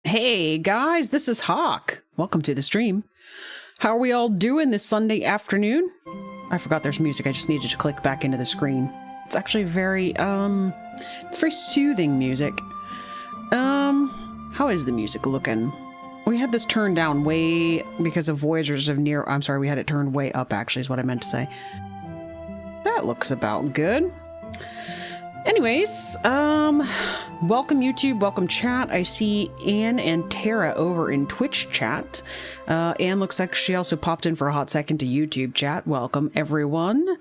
Hey guys, this is Hawk. Welcome to the stream. How are we all doing this Sunday afternoon? I forgot there's music. I just needed to click back into the screen. It's actually very, it's very soothing music. How is the music looking? We had this turned down way because of Voyagers of Near. I'm sorry, we had it turned way up, actually, is what I meant to say. That looks about good. Anyways, welcome YouTube, welcome chat. I see Anne and Tara over in Twitch chat. Anne looks like she also popped in for a hot second to YouTube chat. Welcome everyone.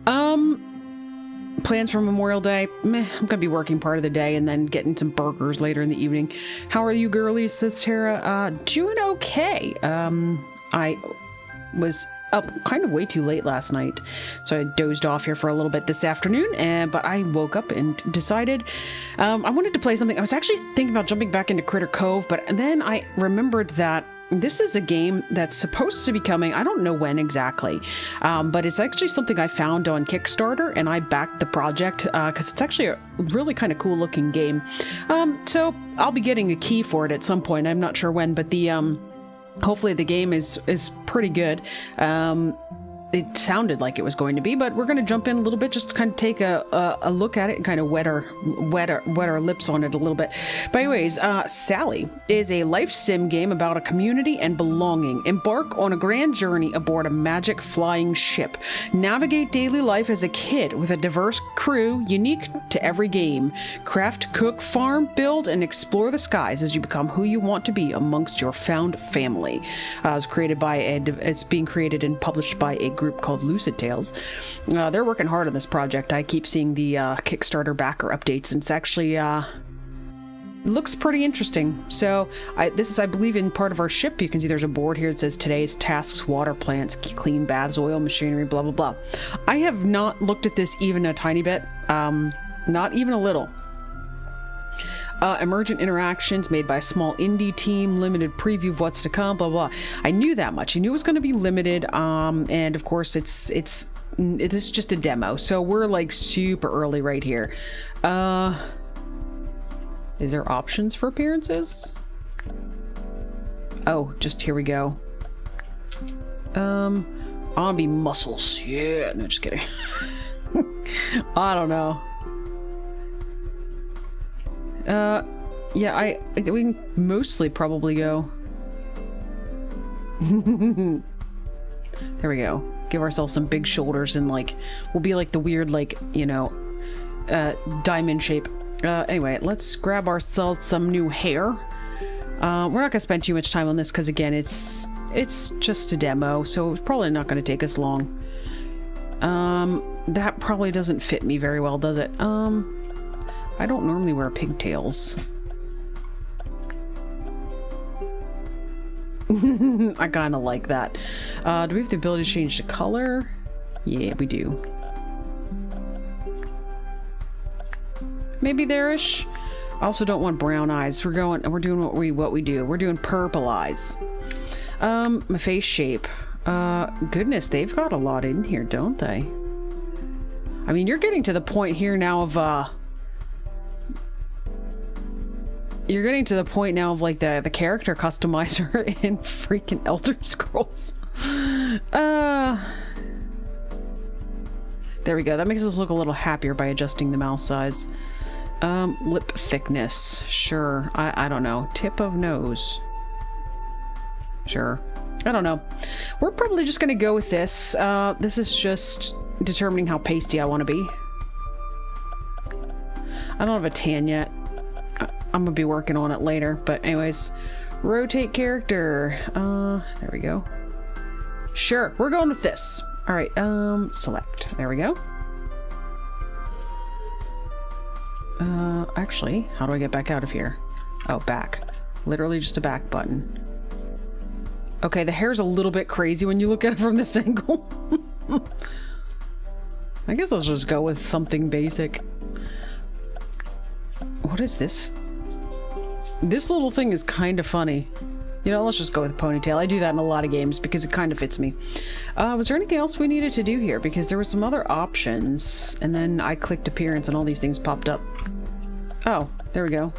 Plans for Memorial Day? Meh, I'm gonna be working part of the day and then getting some burgers later in the evening. How are you girlies, says Tara? Doing okay. I was up kind of way too late last night, so I dozed off here for a little bit this afternoon, but I woke up and decided I wanted to play something. I was actually thinking about jumping back into Critter Cove, but then I remembered that this is a game that's supposed to be coming. I don't know when exactly, but it's actually something I found on Kickstarter, and I backed the project because it's actually a really kind of cool looking game. So I'll be getting a key for it at some point. I'm not sure when, but the hopefully the game is pretty good. It sounded like it was going to be, but we're going to jump in a little bit just to kind of take a look at it and kind of wet our lips on it a little bit. But anyways, Sally is a life sim game about a community and belonging. Embark on a grand journey aboard a magic flying ship. Navigate daily life as a kid with a diverse crew unique to every game. Craft, cook, farm, build, and explore the skies as you become who you want to be amongst your found family. It's being created and published by a group called Lucid. They're working hard on this project. I keep seeing the Kickstarter backer updates, and it's actually looks pretty interesting. So this is, I believe, in part of our ship. You can see there's a board here that says today's tasks: water, plants, clean baths, oil, machinery, blah blah blah. I have not looked at this even a tiny bit, not even a little. Emergent interactions made by a small indie team, limited preview of what's to come, blah blah. I knew that much. I knew it was going to be limited, and of course this is just a demo, so we're like super early right here. Is there options for appearances? Oh, just here we go. I'll be muscles. Yeah, no, just kidding. I don't know. Yeah, we can mostly probably go. There we go. Give ourselves some big shoulders and we'll be like the weird, diamond shape. Anyway, let's grab ourselves some new hair. We're not gonna spend too much time on this because again, it's just a demo, so it's probably not gonna take us long. That probably doesn't fit me very well, does it? I don't normally wear pigtails. I kind of like that. Do we have the ability to change the color? Yeah, we do. Maybe there-ish. I also don't want brown eyes. We're doing what we do. We're doing purple eyes. My face shape. Goodness, they've got a lot in here, don't they? I mean, you're getting to the point here now of you're getting to the point now of like the character customizer in freaking Elder Scrolls. There we go. That makes us look a little happier by adjusting the mouse size. Lip thickness. Sure. I don't know. Tip of nose. Sure. I don't know. We're probably just gonna go with this. This is just determining how pasty I want to be. I don't have a tan yet. I'm gonna be working on it later, but anyways, rotate character. There we go. Sure, we're going with this. All right, select. There we go. Actually, how do I get back out of here? Oh, back. Literally just a back button. Okay, the hair's a little bit crazy when you look at it from this angle. I guess let's just go with something basic. What is this? This little thing is kind of funny. You know, let's just go with a ponytail. I do that in a lot of games because it kind of fits me. Was there anything else we needed to do here? Because there were some other options, and then I clicked appearance and all these things popped up. Oh, there we go.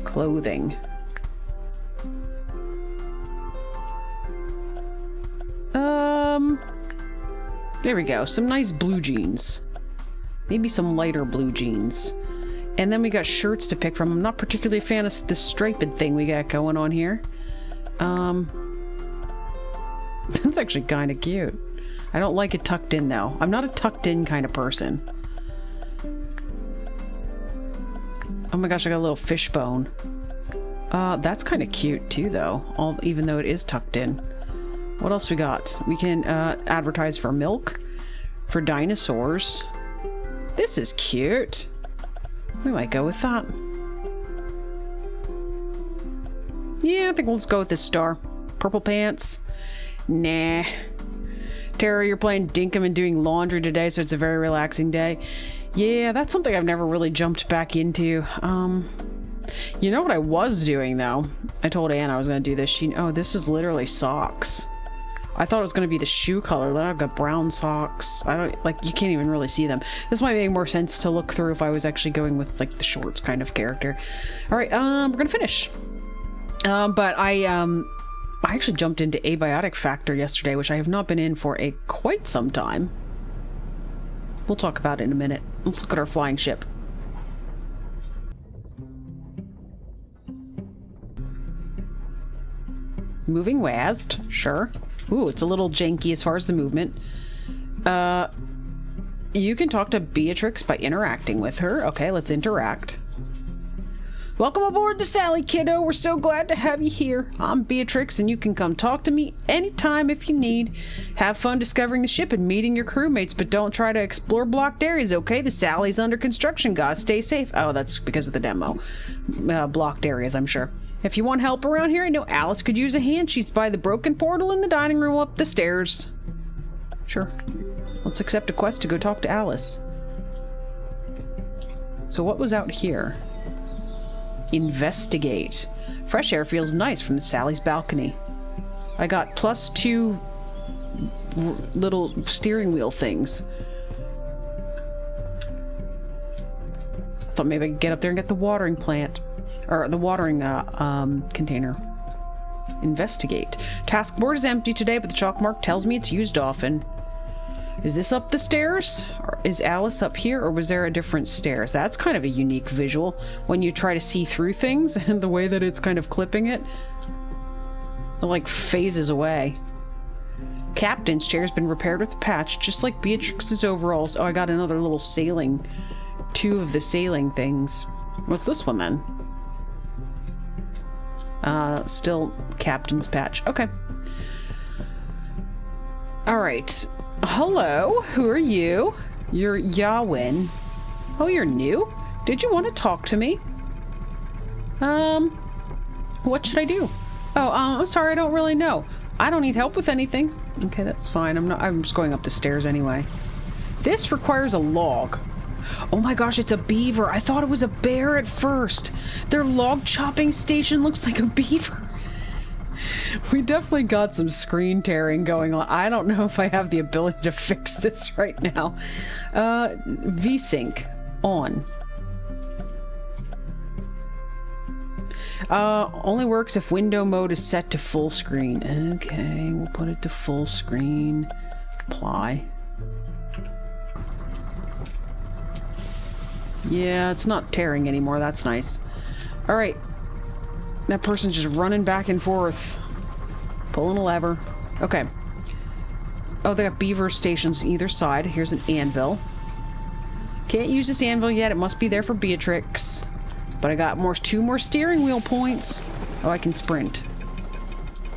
Clothing. There we go. Some nice blue jeans. Maybe some lighter blue jeans. And then we got shirts to pick from. I'm not particularly a fan of this striped thing we got going on here. That's actually kind of cute. I don't like it tucked in, though. I'm not a tucked in kind of person. Oh my gosh, I got a little fishbone. That's kind of cute, too, though. Even though it is tucked in. What else we got? We can advertise for milk, for dinosaurs. This is cute. We might go with that. Yeah, I think let's go with this star. Purple pants. Nah. Tara, you're playing Dinkum and doing laundry today, so it's a very relaxing day. Yeah, that's something I've never really jumped back into. You know what I was doing, though? I told Anne I was going to do this. Oh, this is literally socks. I thought it was going to be the shoe color. Then I've got brown socks. I don't, like, you can't even really see them. This might make more sense to look through if I was actually going with, like, the shorts kind of character. Alright, we're going to finish. But I actually jumped into Abiotic Factor yesterday, which I have not been in for quite some time. We'll talk about it in a minute. Let's look at our flying ship. Moving west, sure. Ooh, it's a little janky as far as the movement. You can talk to Beatrix by interacting with her. Okay, let's interact. Welcome aboard the Sally, kiddo. We're so glad to have you here. I'm Beatrix, and you can come talk to me anytime if you need. Have fun discovering the ship and meeting your crewmates, but don't try to explore blocked areas, okay? The Sally's under construction. Gotta stay safe. Oh, that's because of the demo. Blocked areas, I'm sure. If you want help around here, I know Alice could use a hand. She's by the broken portal in the dining room up the stairs. Sure. Let's accept a quest to go talk to Alice. So what was out here? Investigate. Fresh air feels nice from the Sally's balcony. I got +2 little steering wheel things. Thought maybe I could get up there and get the watering plant. Or the watering container. Investigate. Task board is empty today, but the chalk mark tells me it's used often. Is this up the stairs? Or is Alice up here, or was there a different stairs? That's kind of a unique visual when you try to see through things, and the way that it's kind of clipping it. It like phases away. Captain's chair's been repaired with a patch, just like Beatrix's overalls. Oh, I got another little sailing. 2 of the sailing things. What's this one then? Still Captain's patch. Okay. Alright. Hello, who are you? You're Yawin. Oh, you're new? Did you want to talk to me? What should I do? Oh, I'm sorry, I don't really know. I don't need help with anything. Okay, that's fine. I'm just going up the stairs anyway. This requires a log. Oh my gosh, it's a beaver. I thought it was a bear at first. Their log chopping station looks like a beaver. We definitely got some screen tearing going on. I don't know if I have the ability to fix this right now. VSync on. Only works if window mode is set to full screen. Okay, we'll put it to full screen. Apply. Yeah, it's not tearing anymore. That's nice. Alright. That person's just running back and forth. Pulling a lever. Okay. Oh, they got beaver stations either side. Here's an anvil. Can't use this anvil yet. It must be there for Beatrix. But I got 2 more steering wheel points. Oh, I can sprint.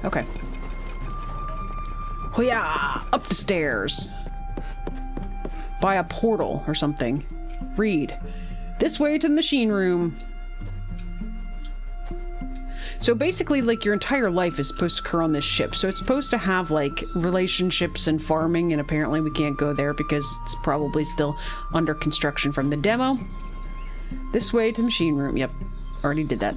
Okay. Hoo-yah! Up the stairs. By a portal or something. Read. This way to the machine room. So basically, like, your entire life is supposed to occur on this ship. So it's supposed to have, like, relationships and farming, and apparently we can't go there because it's probably still under construction from the demo. This way to the machine room. Yep, already did that.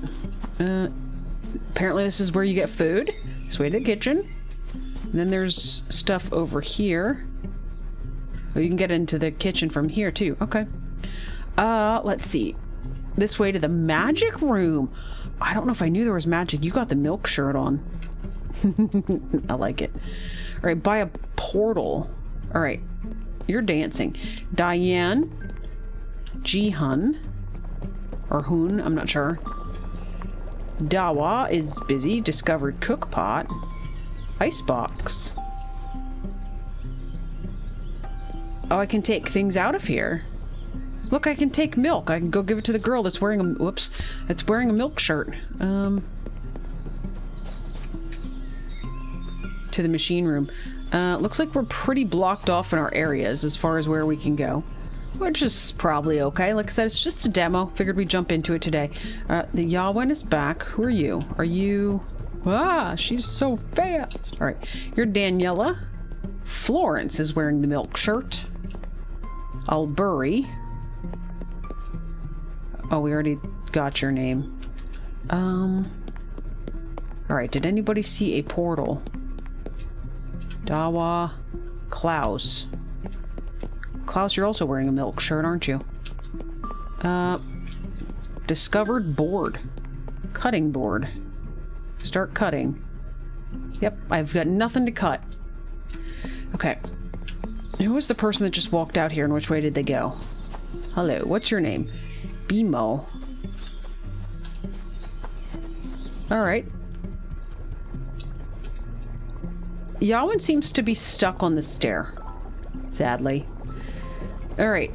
Apparently this is where you get food. This way to the kitchen. And then there's stuff over here. Oh, you can get into the kitchen from here, too. Okay. Let's see. this way to the magic room. I don't know if I knew there was magic. You got the milk shirt on. I like it. All right, by a portal. All right, you're dancing. Diane, Ji-hun, or Hoon, I'm not sure. Dawa is busy. Discovered cook pot. Icebox. Oh, I can take things out of here. Look, I can take milk. I can go give it to the girl that's wearing a... Whoops. That's wearing a milk shirt. To the machine room. Looks like we're pretty blocked off in our areas as far as where we can go. Which is probably okay. Like I said, it's just a demo. Figured we'd jump into it today. The Yawen is back. Who are you? Are you... Ah, she's so fast. All right. You're Daniela. Florence is wearing the milk shirt. Albury. Oh, we already got your name. Alright, did anybody see a portal? Dawa. Klaus. Klaus, you're also wearing a milk shirt, aren't you? Discovered board. Cutting board. Start cutting. Yep, I've got nothing to cut. Okay. Who was the person that just walked out here and which way did they go? Hello, what's your name? Bimo. Alright. Yawen seems to be stuck on the stair. Sadly. Alright.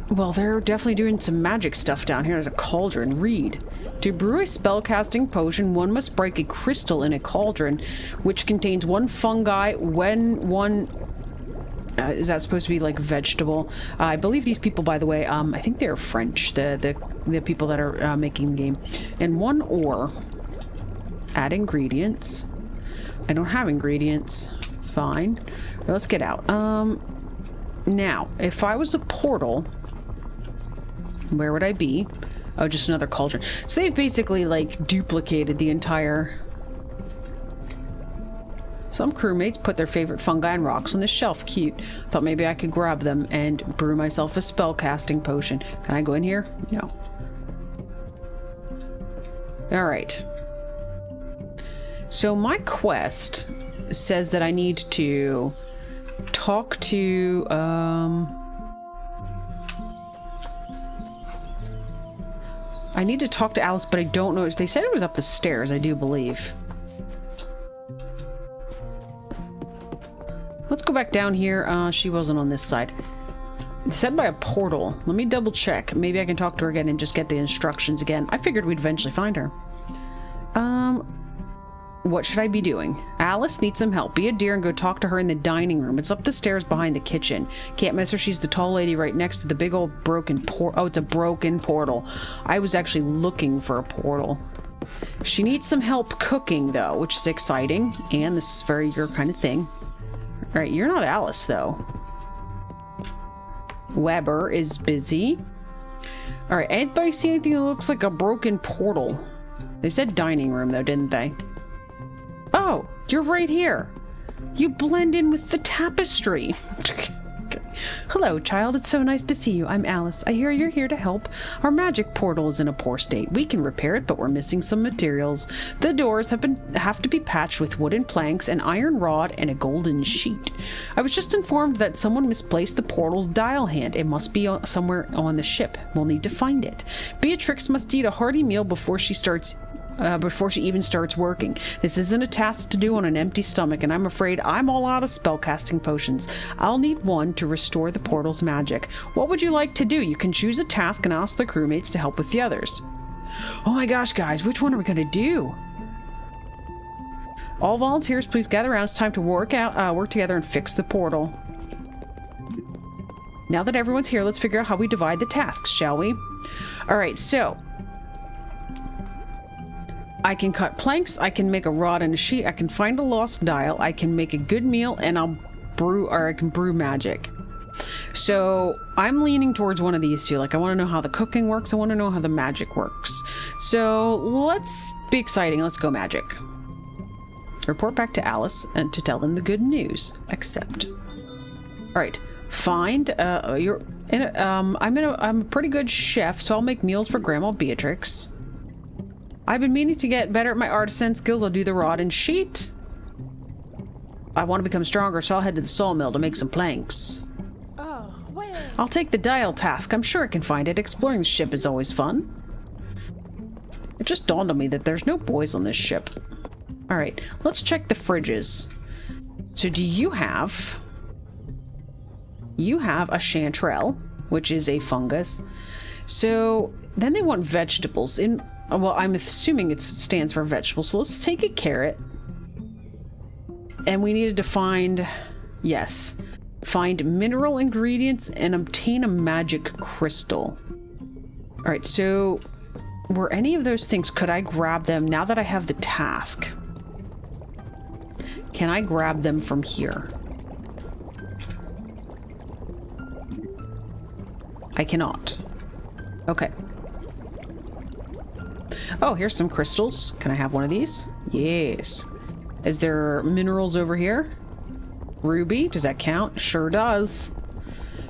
Well, they're definitely doing some magic stuff down here. There's a cauldron. Read. To brew a spellcasting potion, one must break a crystal in a cauldron, which contains one fungi when one... is that supposed to be like vegetable? I believe these people, by the way, I think they're French, the people that are making the game. And one ore. Add ingredients. I don't have ingredients. It's fine. Well, let's get out. Now, if I was a portal, where would I be? Oh, just another cauldron. So they've basically, like, duplicated the entire... Some crewmates put their favorite fungi and rocks on the shelf. Cute. Thought maybe I could grab them and brew myself a spellcasting potion. Can I go in here? No. Alright. So my quest says that I need to talk to, I need to talk to Alice, but I don't know. They said it was up the stairs, I do believe. Let's go back down here. She wasn't on this side. It's said by a portal. Let me double check. Maybe I can talk to her again and just get the instructions again. I figured we'd eventually find her. What should I be doing? Alice needs some help. Be a dear and go talk to her in the dining room. It's up the stairs behind the kitchen. Can't miss her. She's the tall lady right next to the big old broken portal. Oh, it's a broken portal. I was actually looking for a portal. She needs some help cooking, though, which is exciting. And this is very your kind of thing. All right, you're not Alice, though. Weber is busy. All right, anybody see anything that looks like a broken portal? They said dining room, though, didn't they? Oh, you're right here. You blend in with the tapestry. Okay. Hello, child. It's so nice to see you. I'm Alice. I hear you're here to help. Our magic portal is in a poor state. We can repair it, but we're missing some materials. The doors have to be patched with wooden planks, an iron rod, and a golden sheet. I was just informed that someone misplaced the portal's dial hand. It must be somewhere on the ship. We'll need to find it. Beatrix must eat a hearty meal before she even starts working. This isn't a task to do on an empty stomach, and I'm afraid I'm all out of spellcasting potions. I'll need one to restore the portal's magic. What would you like to do? You can choose a task and ask the crewmates to help with the others. Oh my gosh, guys, which one are we going to do? All volunteers, please gather around. It's time to work together and fix the portal. Now that everyone's here, let's figure out how we divide the tasks, shall we? All right, so I can cut planks, I can make a rod and a sheet, I can find a lost dial, I can make a good meal, and I can brew magic. So I'm leaning towards one of these two. Like, I want to know how the cooking works, I want to know how the magic works. So let's be exciting, let's go magic. Report back to Alice and to tell them the good news. Accept. Alright, Find, I'm a pretty good chef, so I'll make meals for Grandma Beatrix. I've been meaning to get better at my artisan skills. I'll do the rod and sheet. I want to become stronger, so I'll head to the sawmill to make some planks. Oh, wait. I'll take the dial task. I'm sure I can find it. Exploring the ship is always fun. It just dawned on me that there's no boys on this ship. Alright, let's check the fridges. So do you have... You have a chanterelle, which is a fungus. So then they want vegetables. Well, I'm assuming it stands for vegetables. So let's take a carrot. And we needed to find... Yes. Find mineral ingredients and obtain a magic crystal. Alright, so... Were any of those things... Could I grab them now that I have the task? Can I grab them from here? I cannot. Okay. Oh, here's some crystals. Can I have one of these? Yes. Is there minerals over here? Ruby, does that count? Sure does.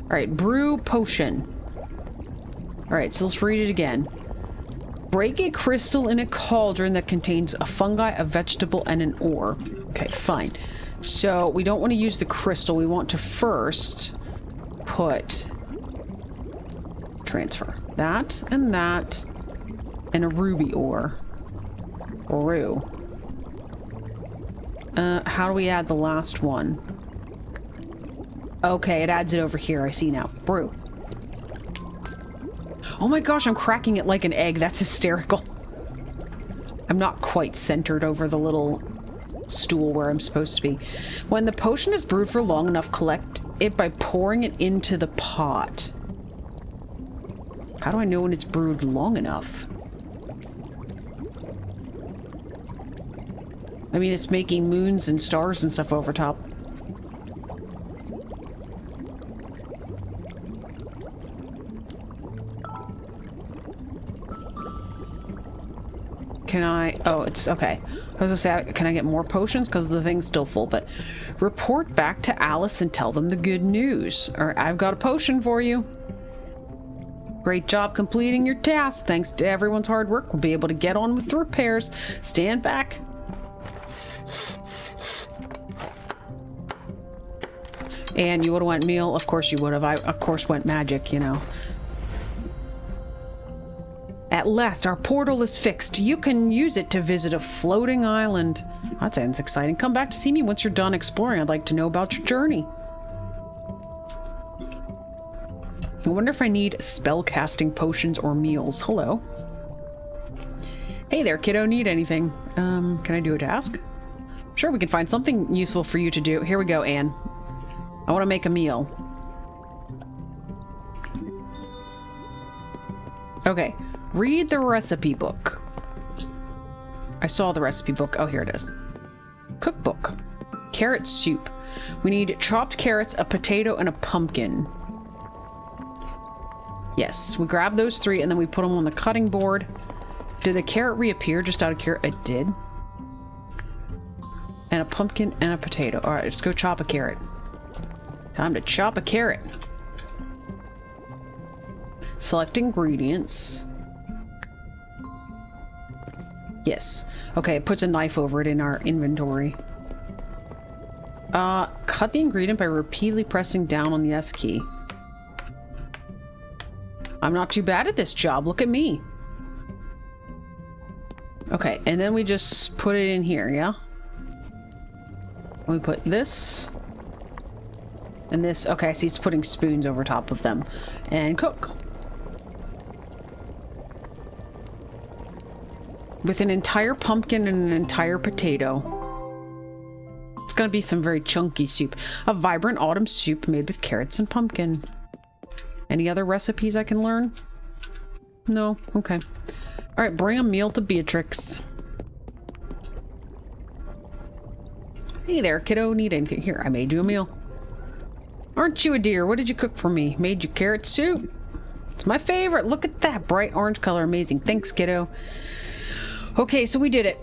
Alright, brew potion. Alright, so let's read it again. Break a crystal in a cauldron that contains a fungi, a vegetable, and an ore. Okay, fine. So, we don't want to use the crystal. We want to first put... Transfer. That, and a ruby ore. Brew. How do we add the last one? Okay, it adds it over here. I see now. Brew. Oh my gosh, I'm cracking it like an egg. That's hysterical. I'm not quite centered over the little stool where I'm supposed to be. When the potion is brewed for long enough, collect it by pouring it into the pot. How do I know when it's brewed long enough? I mean, it's making moons and stars and stuff over top. Can I... Oh, it's... Okay. I was gonna say, can I get more potions? Because the thing's still full, but... Report back to Alice and tell them the good news. Or I've got a potion for you. Great job completing your task. Thanks to everyone's hard work, we'll be able to get on with the repairs. Stand back. And you would have went meal? Of course you would have. I, of course, went magic, you know. At last, our portal is fixed. You can use it to visit a floating island. That sounds exciting. Come back to see me once you're done exploring. I'd like to know about your journey. I wonder if I need spell-casting potions or meals. Hello. Hey there, kiddo. Need anything? Can I do a task? Sure, we can find something useful for you to do. Here we go, Anne. I want to make a meal. Okay. Read the recipe book. I saw the recipe book. Oh, here it is. Cookbook. Carrot soup. We need chopped carrots, a potato, and a pumpkin. Yes, we grab those three and then we put them on the cutting board. Did the carrot reappear just out of curiosity? It did. And a pumpkin and a potato. Alright, let's go chop a carrot. Time to chop a carrot. Select ingredients. Yes. Okay, it puts a knife over it in our inventory. Cut the ingredient by repeatedly pressing down on the S key. I'm not too bad at this job. Look at me. Okay, and then we just put it in here, yeah? We put this. And this. Okay, I see it's putting spoons over top of them. And cook. With an entire pumpkin and an entire potato. It's gonna be some very chunky soup. A vibrant autumn soup made with carrots and pumpkin. Any other recipes I can learn? No? Okay. Alright, bring a meal to Beatrix. Hey there, kiddo. Need anything? Here, I made you a meal. Aren't you a dear? What did you cook for me? Made you carrot soup. It's my favorite. Look at that bright orange color. Amazing. Thanks, kiddo. Okay, so we did it.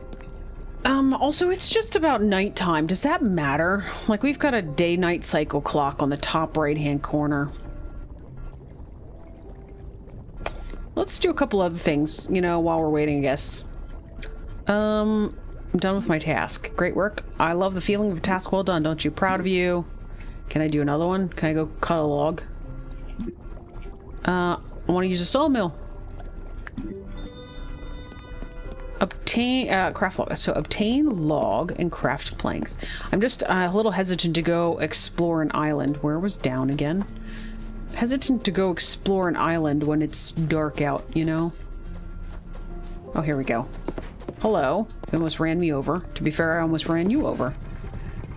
Also, it's just about nighttime. Does that matter? Like, we've got a day-night cycle clock on the top right-hand corner. Let's do a couple other things, you know, while we're waiting, I guess. I'm done with my task. Great work. I love the feeling of a task well done, don't you? Proud of you. Can I do another one? Can I go cut a log? I want to use a sawmill. Obtain craft log. So obtain log and craft planks. I'm just a little hesitant to go explore an island. Where was down again? Hesitant to go explore an island when it's dark out, you know? Oh, here we go. Hello. You almost ran me over. To be fair, I almost ran you over.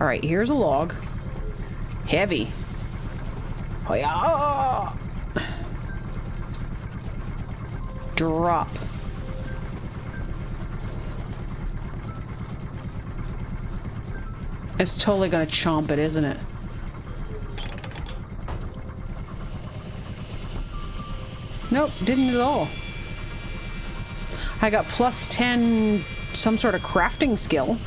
Alright, here's a log. Heavy. Oh, yeah. Drop. It's totally gonna chomp it, isn't it? Nope, didn't at all. I got plus 10 some sort of crafting skill.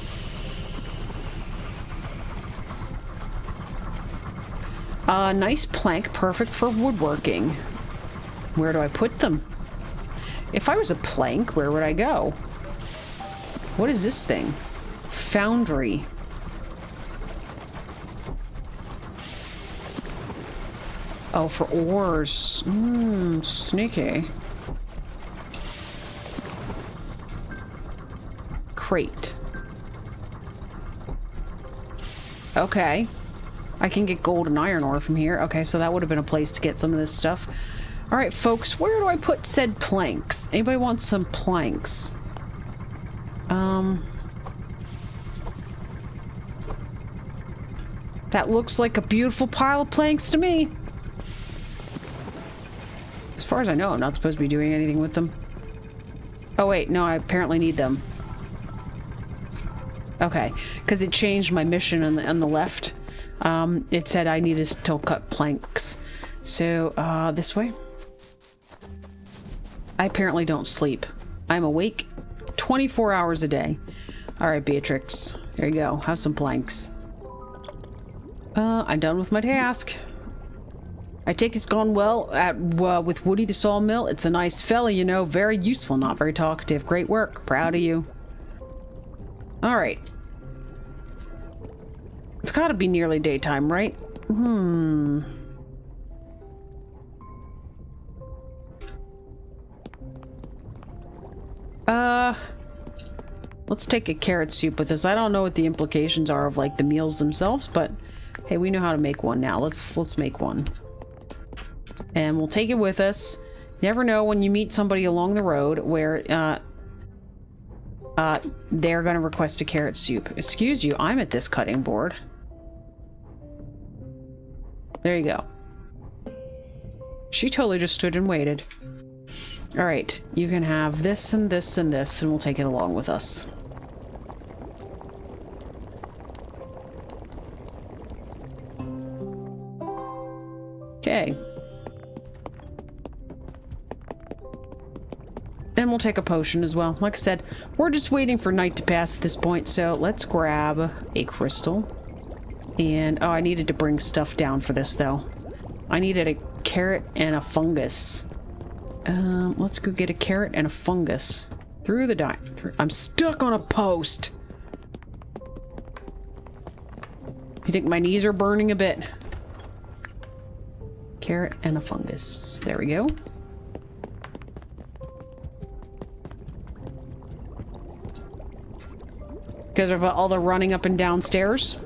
Nice plank, perfect for woodworking. Where do I put them? If I was a plank, where would I go? What is this thing? Foundry. Oh, for ores. Sneaky. Crate. Okay. I can get gold and iron ore from here. Okay, so that would have been a place to get some of this stuff. Alright, folks, where do I put said planks? Anybody want some planks? That looks like a beautiful pile of planks to me. As far as I know, I'm not supposed to be doing anything with them. Oh wait, no, I apparently need them. Okay, because it changed my mission on the left. It said I needed to still cut planks. So, this way. I apparently don't sleep. I'm awake 24 hours a day. Alright, Beatrix. There you go. Have some planks. I'm done with my task. I take it's gone well with Woody the sawmill. It's a nice fella, you know. Very useful, not very talkative. Great work. Proud of you. Alright. It's gotta be nearly daytime, right? Let's take a carrot soup with us. I don't know what the implications are of, like, the meals themselves, but hey, we know how to make one now. Let's make one. And we'll take it with us. Never know when you meet somebody along the road where, they're gonna request a carrot soup. Excuse you, I'm at this cutting board. There you go. She totally just stood and waited. Alright, you can have this and this and this, and we'll take it along with us. Okay. And we'll take a potion as well. Like I said, we're just waiting for night to pass at this point, so let's grab a crystal. And, oh, I needed to bring stuff down for this, though. I needed a carrot and a fungus. Let's go get a carrot and a fungus. Through the I'm stuck on a post! You think my knees are burning a bit? Carrot and a fungus. There we go. Because of all the running up and down stairs.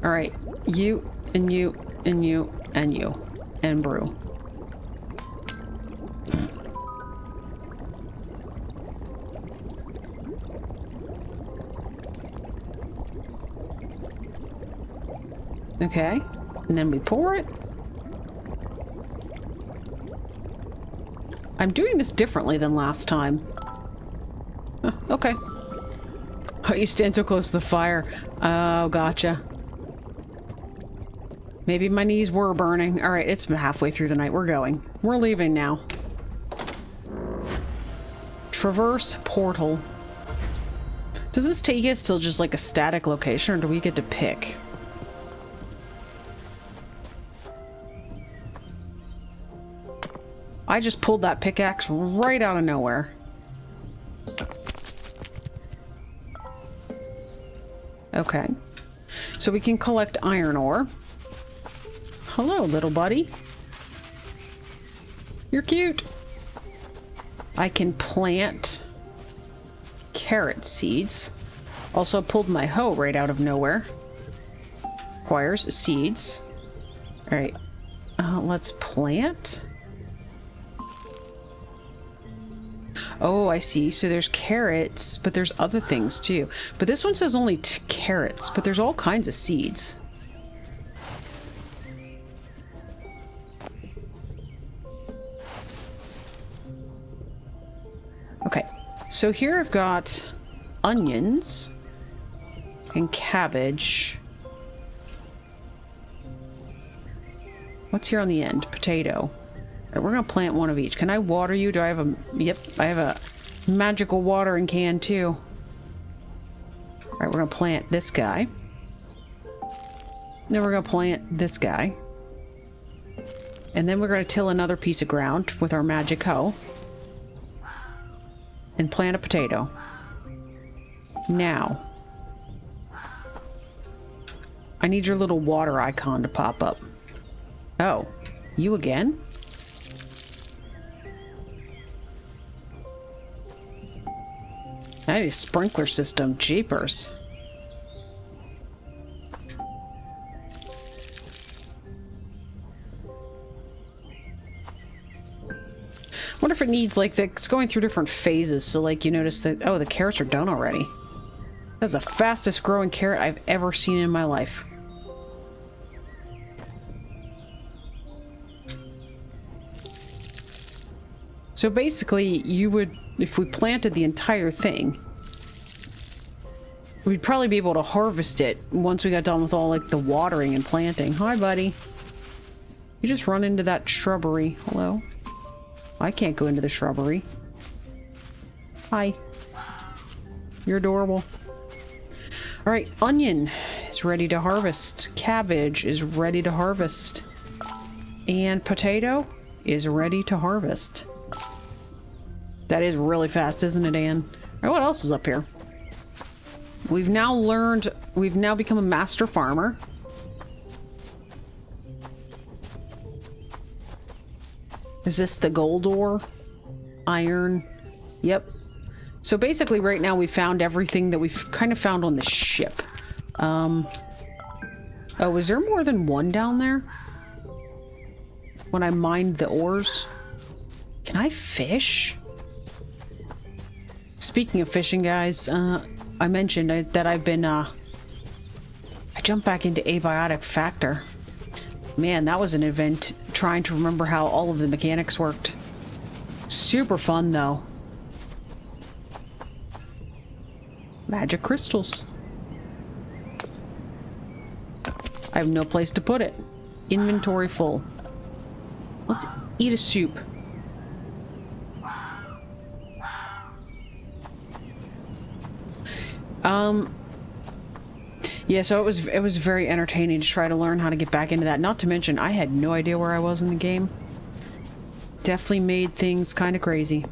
Alright, you, and you, and you, and you, and brew. Okay, and then we pour it. I'm doing this differently than last time. Okay. Oh, you stand so close to the fire. Oh, gotcha. Maybe my knees were burning. Alright, it's halfway through the night. We're going. We're leaving now. Traverse portal. Does this take us to just like a static location, or do we get to pick? I just pulled that pickaxe right out of nowhere. Okay. So we can collect iron ore. Hello, little buddy. You're cute. I can plant carrot seeds. Also pulled my hoe right out of nowhere. Requires seeds. Alright. Let's plant. Oh, I see. So there's carrots, but there's other things too. But this one says only carrots, but there's all kinds of seeds. Okay, so here I've got onions and cabbage. What's here on the end? Potato. Right, we're gonna plant one of each. Can I water you? Do I have a... Yep, I have a magical watering can too. Alright, we're gonna plant this guy. Then we're gonna plant this guy. And then we're gonna till another piece of ground with our magic hoe. And plant a potato. Now. I need your little water icon to pop up. Oh, you again? I need a sprinkler system. Jeepers. Wonder if it needs, like, it's going through different phases, so, like, you notice that, oh, the carrots are done already. That's the fastest growing carrot I've ever seen in my life. So basically, you would, if we planted the entire thing, we'd probably be able to harvest it once we got done with all, like, the watering and planting. Hi, buddy. You just run into that shrubbery. Hello? I can't go into the shrubbery. Hi. You're adorable. Alright, onion is ready to harvest. Cabbage is ready to harvest. And potato is ready to harvest. That is really fast, isn't it, Anne? Alright, what else is up here? We've now become a master farmer. Is this the gold ore? Iron? Yep. So basically right now we found everything that we've kind of found on the ship. Oh, is there more than one down there? When I mined the ores? Can I fish? Speaking of fishing, guys, I mentioned that I've been, I jumped back into Abiotic Factor. Man, that was an event, trying to remember how all of the mechanics worked. Super fun, though. Magic crystals. I have no place to put it. Inventory full. Let's eat a soup. Yeah, so it was very entertaining to try to learn how to get back into that. Not to mention, I had no idea where I was in the game. Definitely made things kind of crazy.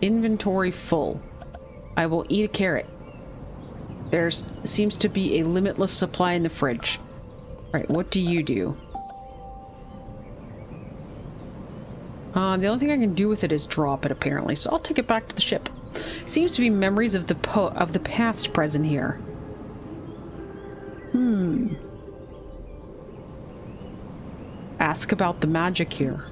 Inventory full. I will eat a carrot. There seems to be a limitless supply in the fridge. Right, what do you do? The only thing I can do with it is drop it, apparently. So I'll take it back to the ship. Seems to be memories of the past present here. Ask about the magic here.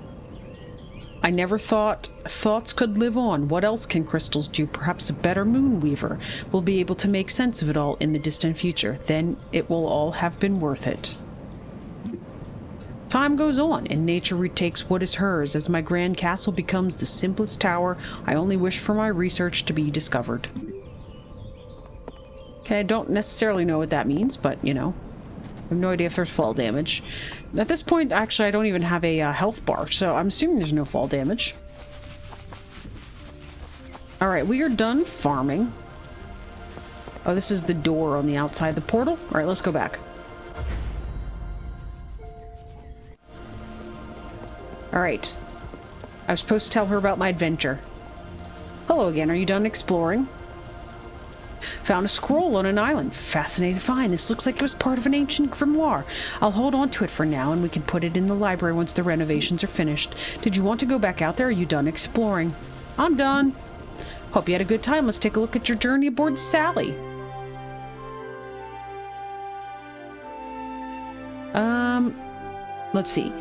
I never thought thoughts could live on. What else can crystals do? Perhaps a better moonweaver will be able to make sense of it all in the distant future. Then it will all have been worth it. Time goes on, and nature retakes what is hers. As my grand castle becomes the simplest tower, I only wish for my research to be discovered. Okay, I don't necessarily know what that means, but, you know. have no idea if there's fall damage. At this point, actually, I don't even have a health bar, so I'm assuming there's no fall damage. Alright, we are done farming. Oh, this is the door on the outside of the portal? Alright, let's go back. Alright. I was supposed to tell her about my adventure. Hello again, are you done exploring? Found a scroll on an island. Fascinating find. This looks like it was part of an ancient grimoire. I'll hold on to it for now, and we can put it in the library once the renovations are finished. Did you want to go back out there, or are you done exploring? I'm done. Hope you had a good time. Let's take a look at your journey aboard Sally. Let's see.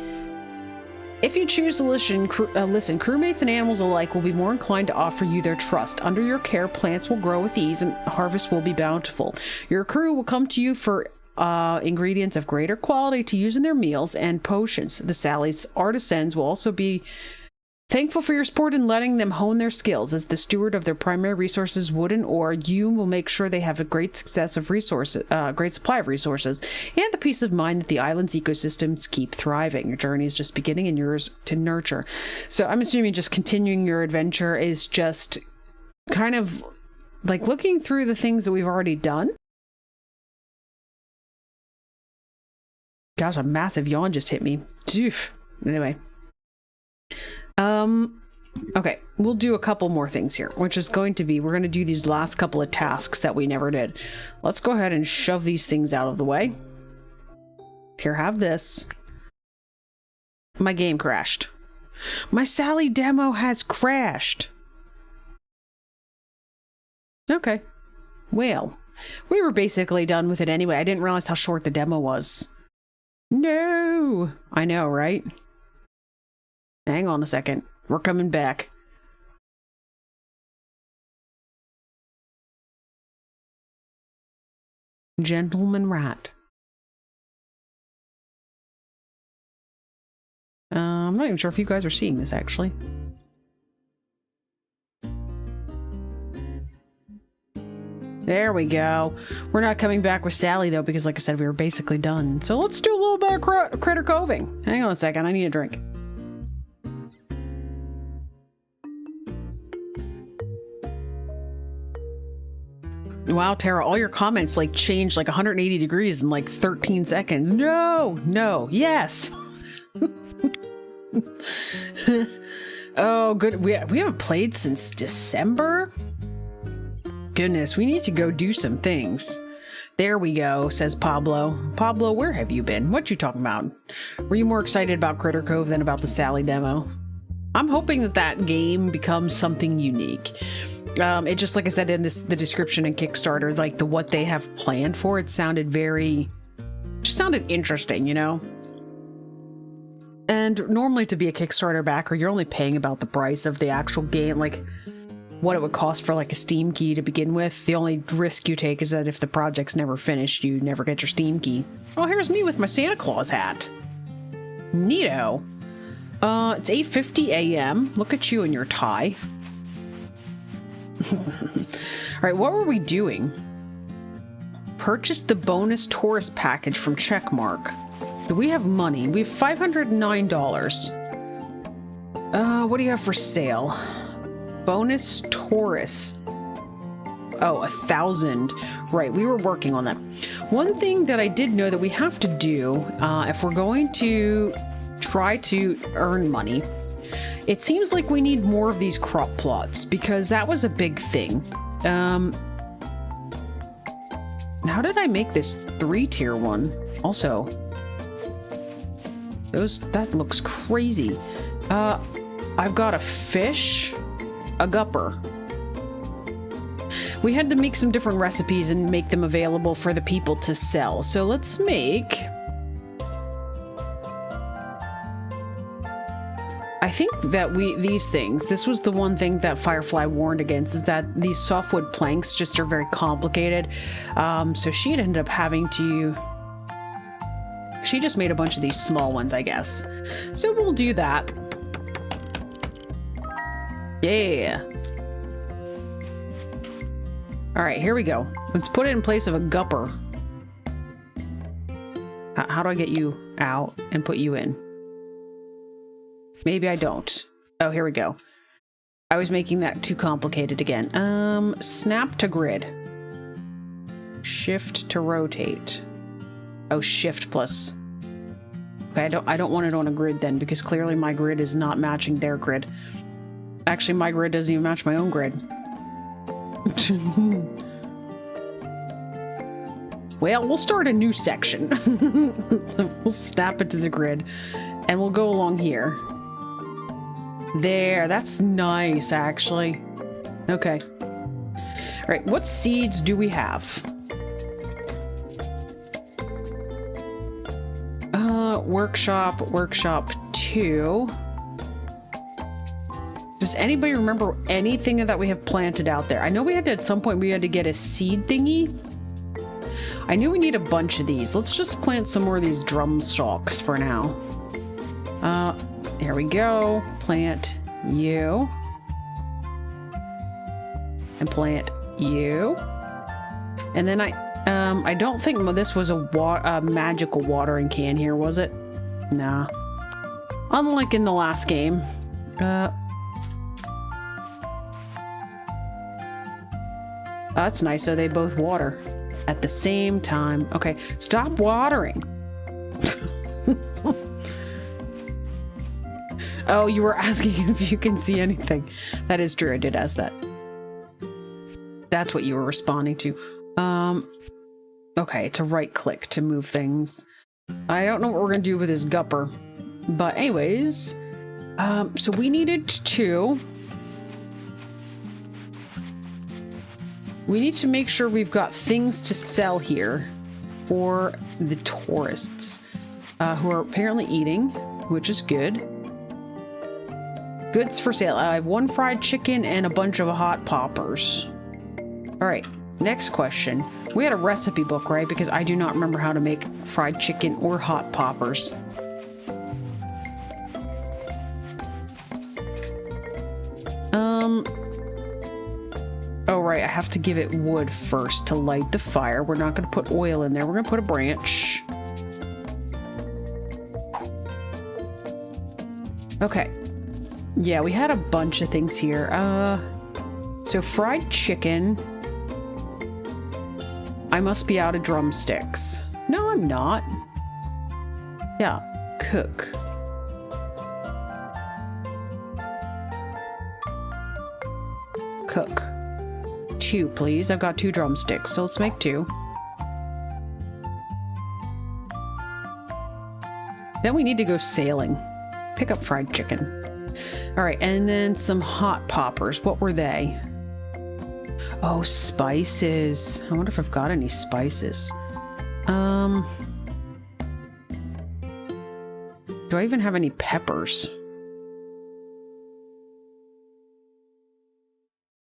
If you choose to listen, crewmates and animals alike will be more inclined to offer you their trust. Under your care, plants will grow with ease and harvest will be bountiful. Your crew will come to you for ingredients of greater quality to use in their meals and potions. The Sally's artisans will also be thankful for your support in letting them hone their skills. As the steward of their primary resources, wood and ore, you will make sure they have a great success of resources, great supply of resources, and the peace of mind that the island's ecosystems keep thriving. Your journey is just beginning and yours to nurture. So I'm assuming just continuing your adventure is just kind of like looking through the things that we've already done. Gosh, a massive yawn just hit me. Oof. Anyway. Okay, we'll do a couple more things here, which is going to be, we're going to do these last couple of tasks that we never did. Let's go ahead and shove these things out of the way. Here, have this. My game crashed. My Sally demo has crashed. Okay. Well, we were basically done with it anyway. I didn't realize how short the demo was. No! I know, right? Hang on a second. We're coming back. Gentleman rat. I'm not even sure if you guys are seeing this, actually. There we go. We're not coming back with Sally, though, because, like I said, we were basically done. So let's do a little bit of Critter Coving. Hang on a second. I need a drink. Wow, Tara, all your comments like changed like 180 degrees in like 13 seconds. No, no, yes. Oh, good. We haven't played since December. Goodness, we need to go do some things. There we go, says Pablo. Pablo, where have you been? What you talking about? Were you more excited about Critter Cove than about the Sally demo? I'm hoping that that game becomes something unique. It just, like I said in the description and Kickstarter, like what they have planned for it sounded just sounded interesting, you know? And normally to be a Kickstarter backer, you're only paying about the price of the actual game, like what it would cost for like a Steam key to begin with. The only risk you take is that if the project's never finished, you never get your Steam key. Oh, here's me with my Santa Claus hat. Neato. It's 8:50 a.m. Look at you in your tie. Alright, what were we doing? Purchase the bonus tourist package from Checkmark. Do we have money? We have $509. What do you have for sale? Bonus tourist. Oh, 1,000. Right, we were working on that. One thing that I did know that we have to do, if we're going to try to earn money, it seems like we need more of these crop plots, because that was a big thing. How did I make this 3-tier one? Also, that looks crazy. I've got a fish, a gupper. We had to make some different recipes and make them available for the people to sell. So let's make... I think that these things, this was the one thing that Firefly warned against, is that these softwood planks just are very complicated. So she ended up having to... She just made a bunch of these small ones, I guess. So we'll do that. Yeah. All right, here we go. Let's put it in place of a gupper. how do I get you out and put you in? Maybe I don't. Oh, here we go. I was making that too complicated again. Snap to grid. Shift to rotate. Oh, shift plus. Okay, I don't want it on a grid then, because clearly my grid is not matching their grid. Actually, my grid doesn't even match my own grid. Well, we'll start a new section. We'll snap it to the grid, and we'll go along here. There, that's nice, actually. Okay. All right, what seeds do we have? Workshop 2. Does anybody remember anything that we have planted out there? I know we had to, at some point, we had to get a seed thingy. I knew we need a bunch of these. Let's just plant some more of these drum stalks for now. Here we go. Plant you. And plant you. And then I don't think this was a magical watering can here, was it? Nah. Unlike in the last game. That's nice, so they both water at the same time. Okay, stop watering. Oh, you were asking if you can see anything. That is true, I did ask that. That's what you were responding to. Okay, it's a right click to move things. I don't know what we're gonna do with this gupper. But anyways, so we needed to... We need to make sure we've got things to sell here for the tourists who are apparently eating, which is good. Goods for sale. I have 1 fried chicken and a bunch of hot poppers. All right, next question. We had a recipe book, right? Because I do not remember how to make fried chicken or hot poppers. Oh, right, I have to give it wood first to light the fire. We're not going to put oil in there. We're going to put a branch. Okay. Yeah, we had a bunch of things here. So fried chicken. I must be out of drumsticks. No, I'm not. Yeah, cook. Cook. 2, please. I've got 2 drumsticks, so let's make 2. Then we need to go sailing. Pick up fried chicken. All right, and then some hot poppers. What were they? Oh, spices. I wonder if I've got any spices. Do I even have any peppers?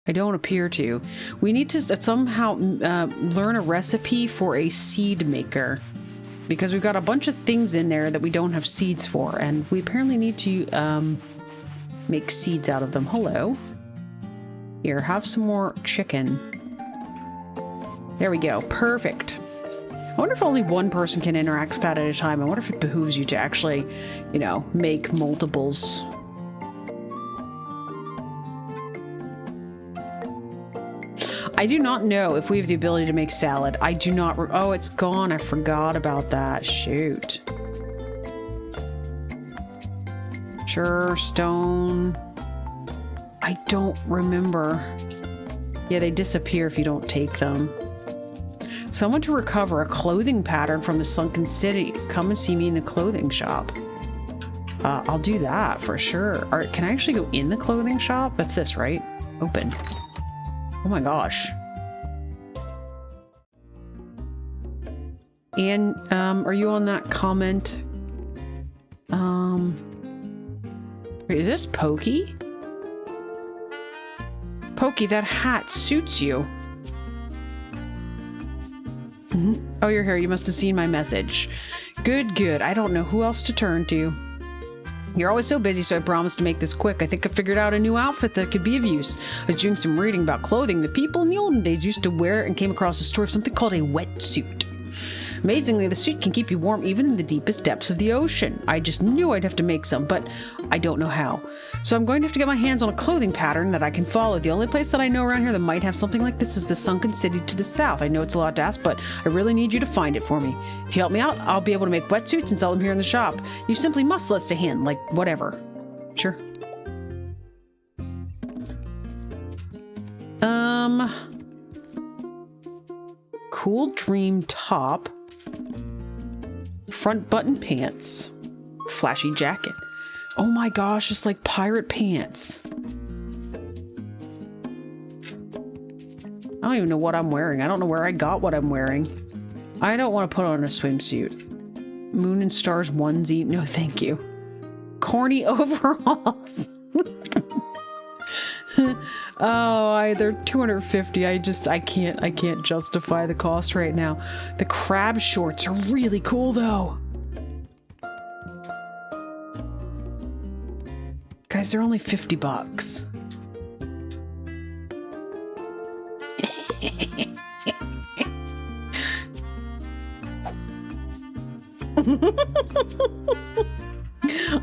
I don't appear to. We need to somehow learn a recipe for a seed maker, because we've got a bunch of things in there that we don't have seeds for, and we apparently need to make seeds out of them. Hello. Here, have some more chicken. There we go. Perfect. I wonder if only one person can interact with that at a time. I wonder if it behooves you to actually, you know, make multiples. I do not know if we have the ability to make salad. I do not... Oh, it's gone. I forgot about that. Shoot. Sure, stone. I don't remember. Yeah, they disappear if you don't take them. Someone to recover a clothing pattern from the sunken city. Come and see me in the clothing shop. I'll do that for sure. All right, can I actually go in the clothing shop? That's this, right? Open. Oh my gosh. And, are you on that comment? Wait, is this Pokey? Pokey, that hat suits you. Oh, you're here. You must have seen my message. Good, good. I don't know who else to turn to. You're always so busy, so I promised to make this quick. I think I figured out a new outfit that could be of use. I was doing some reading about clothing. The people in the olden days used to wear it and came across a story of something called a wetsuit. Amazingly, the suit can keep you warm even in the deepest depths of the ocean. I just knew I'd have to make some, but I don't know how. So I'm going to have to get my hands on a clothing pattern that I can follow. The only place that I know around here that might have something like this is the sunken city to the south. I know it's a lot to ask, but I really need you to find it for me. If you help me out, I'll be able to make wetsuits and sell them here in the shop. You simply must list a hand, like whatever. Sure. Cool dream top, front button pants, flashy jacket. Oh my gosh, it's like pirate pants. I don't even know what I'm wearing. I don't know where I got what I'm wearing. I don't want to put on a swimsuit. Moon and stars onesie. No, thank you. Corny overalls. Oh, they're 250. I can't justify the cost right now. The crab shorts are really cool though. Guys, they're only $50.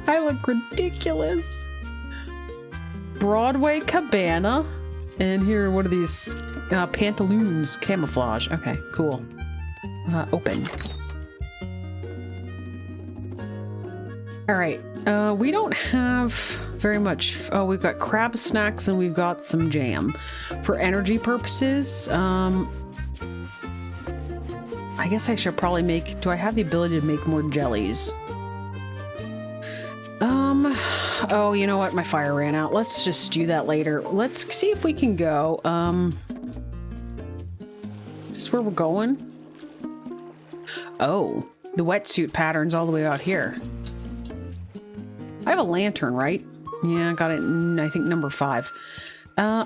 I look ridiculous. Broadway cabana. And here, what are these? Pantaloons. Camouflage. Okay, cool. Open. Alright. We don't have very much. Oh, we've got crab snacks and we've got some jam. For energy purposes, I guess I should probably make... Do I have the ability to make more jellies? Oh, you know what? My fire ran out. Let's just do that later. Let's see if we can go. Is this where we're going? Oh, the wetsuit pattern's all the way out here. I have a lantern, right? Yeah, I got it in, I think, number 5.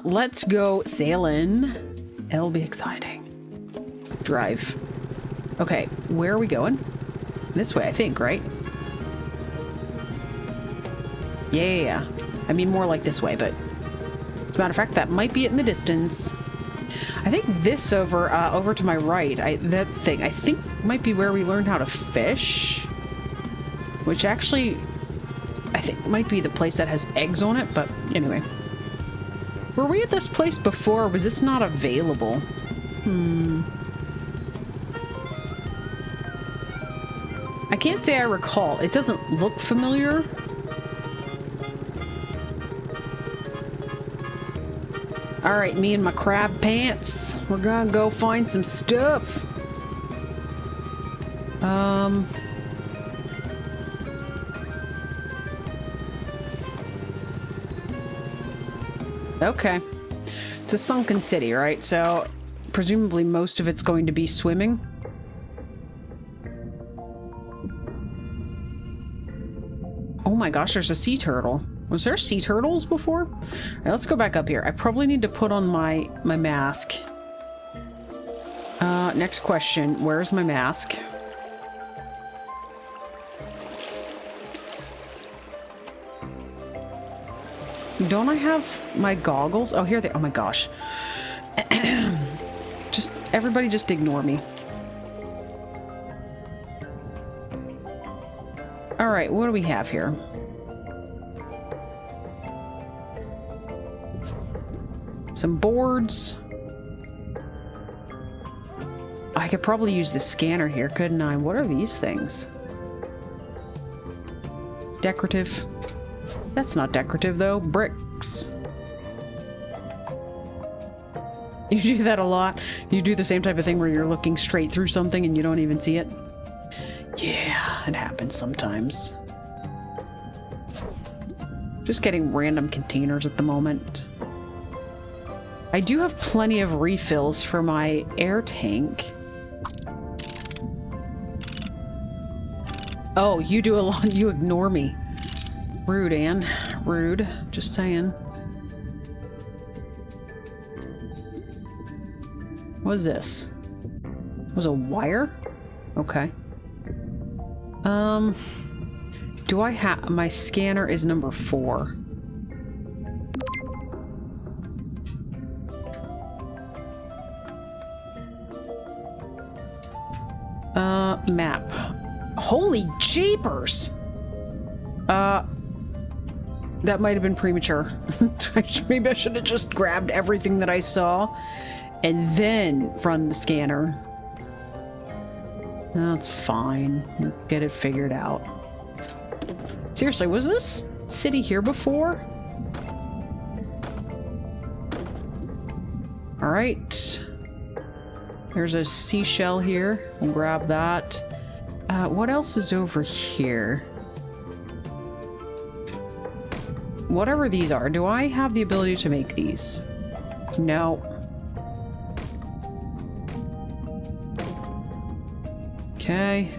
Let's go sailing. It'll be exciting. Drive. Okay, where are we going? This way, I think, right? Yeah. I mean, more like this way, but as a matter of fact, that might be it in the distance. I think this over to my right, that thing, I think might be where we learned how to fish. Which actually, I think might be the place that has eggs on it, but anyway. Were we at this place before, or was this not available? I can't say I recall. It doesn't look familiar. Alright, me and my crab pants. We're gonna go find some stuff. Okay. It's a sunken city, right? So, presumably most of it's going to be swimming. Oh my gosh, there's a sea turtle. Was there sea turtles before? All right, let's go back up here. I probably need to put on my mask. Next question. Where's my mask? Don't I have my goggles? Oh, here they... Oh my gosh. Everybody just ignore me. All right, what do we have here? Some boards. I could probably use the scanner here, couldn't I? What are these things? Decorative. That's not decorative, though. Bricks. You do that a lot. You do the same type of thing where you're looking straight through something and you don't even see it. Yeah, it happens sometimes. Just getting random containers at the moment. I do have plenty of refills for my air tank. Oh, you do a lot. You ignore me. Rude, Anne. Rude. Just saying. What is this? Was a wire? Okay. Do I have... My scanner is number 4. Map. Holy jeepers! That might have been premature. Maybe I should have just grabbed everything that I saw and then run the scanner. That's fine. We'll get it figured out. Seriously, was this city here before? Alright. There's a seashell here. We'll grab that. What else is over here? Whatever these are, do I have the ability to make these? No. Okay.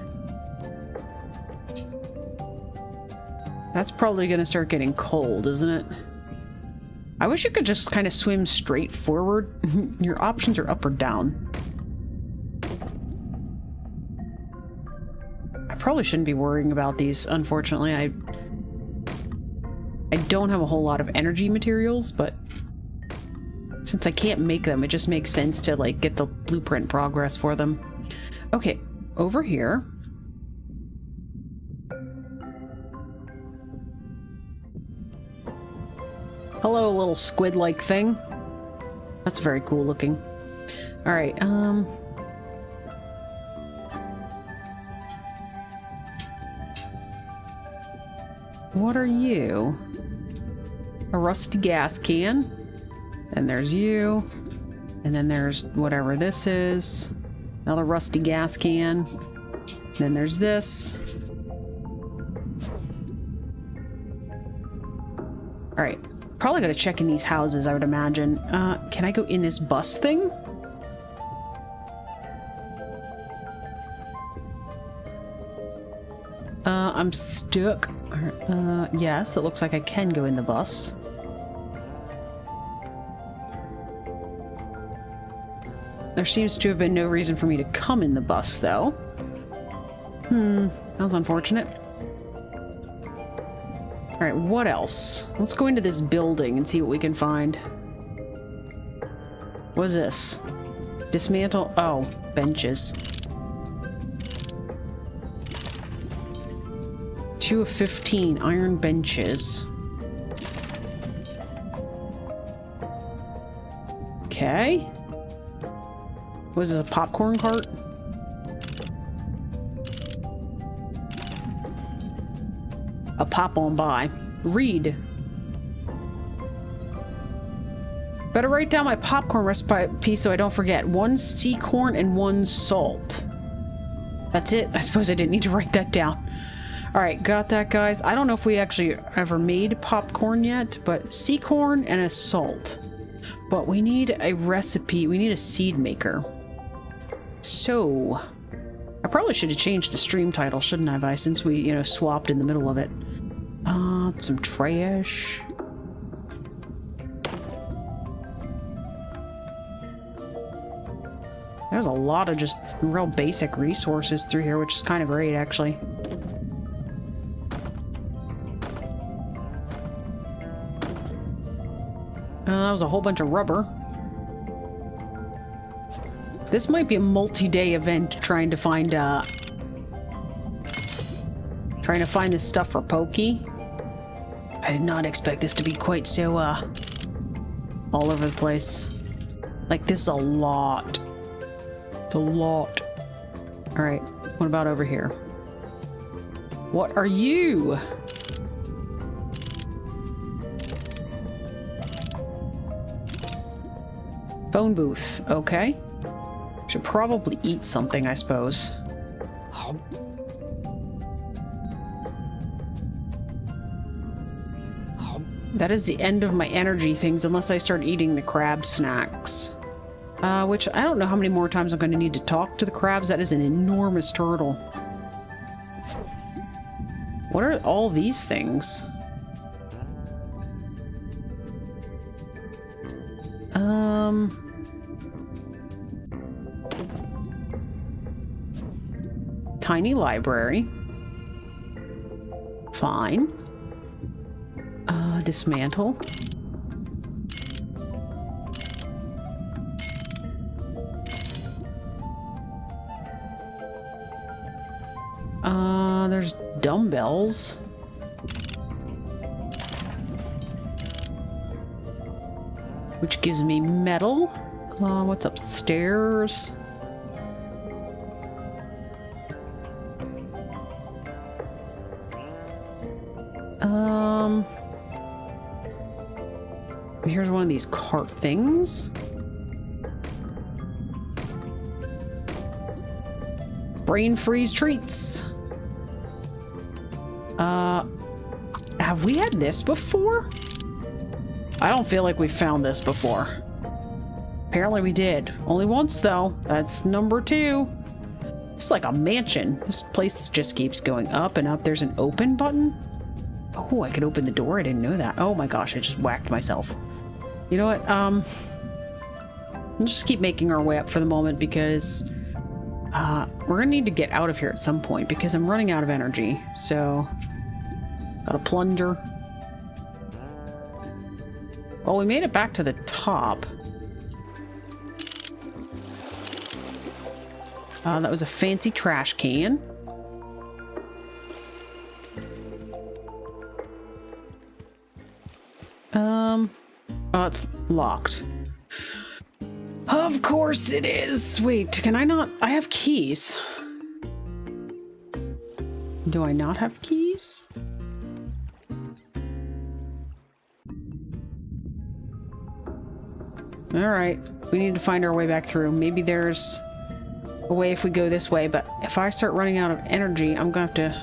That's probably gonna start getting cold, isn't it? I wish you could just kind of swim straight forward. Your options are up or down. I probably shouldn't be worrying about these, unfortunately. I don't have a whole lot of energy materials, but since I can't make them, it just makes sense to, like, get the blueprint progress for them. Okay, over here. Hello, little squid-like thing. That's very cool looking. Alright, what are you? A rusty gas can. And there's you. And then there's whatever this is. Another rusty gas can. Then there's this. Alright. Probably gotta check in these houses, I would imagine. Can I go in this bus thing? I'm stuck. Yes, it looks like I can go in the bus. There seems to have been no reason for me to come in the bus, though. That was unfortunate. Alright, what else? Let's go into this building and see what we can find. What is this? Dismantle? Oh, benches. 2 of 15 iron benches. Okay. What is this, a popcorn cart? A pop on by. Read. Better write down my popcorn recipe so I don't forget. 1 sea corn and 1 salt. That's it. I suppose I didn't need to write that down. Alright, got that, guys. I don't know if we actually ever made popcorn yet, but sea corn and a salt. But we need a recipe. We need a seed maker. So, I probably should have changed the stream title, shouldn't I, since we, you know, swapped in the middle of it. Some trash. There's a lot of just real basic resources through here, which is kind of great, actually. That was a whole bunch of rubber. This might be a multi-day event trying to find this stuff for Pokey. I did not expect this to be quite so all over the place. Like, this is a lot. It's a lot. Alright, what about over here? What are you? Phone booth, okay. Should probably eat something, I suppose. That is the end of my energy things, unless I start eating the crab snacks. Which, I don't know how many more times I'm going to need to talk to the crabs. That is an enormous turtle. What are all these things? Tiny library. Fine. Dismantle. There's dumbbells. Which gives me metal. What's upstairs? Here's one of these cart things. Brain freeze treats. Have we had this before? I don't feel like we found this before. Apparently we did. Only once though. That's number 2. It's like a mansion. This place just keeps going up and up. There's an open button. Oh, I could open the door. I didn't know that. Oh my gosh, I just whacked myself. You know what? Let's just keep making our way up for the moment because we're gonna need to get out of here at some point because I'm running out of energy. So, got a plunger. Well, we made it back to the top. That was a fancy trash can. Oh, it's locked. Of course it is. Wait, can I not? I have keys. Do I not have keys? All right, we need to find our way back through. Maybe there's a way if we go this way, but if I start running out of energy, I'm gonna have to...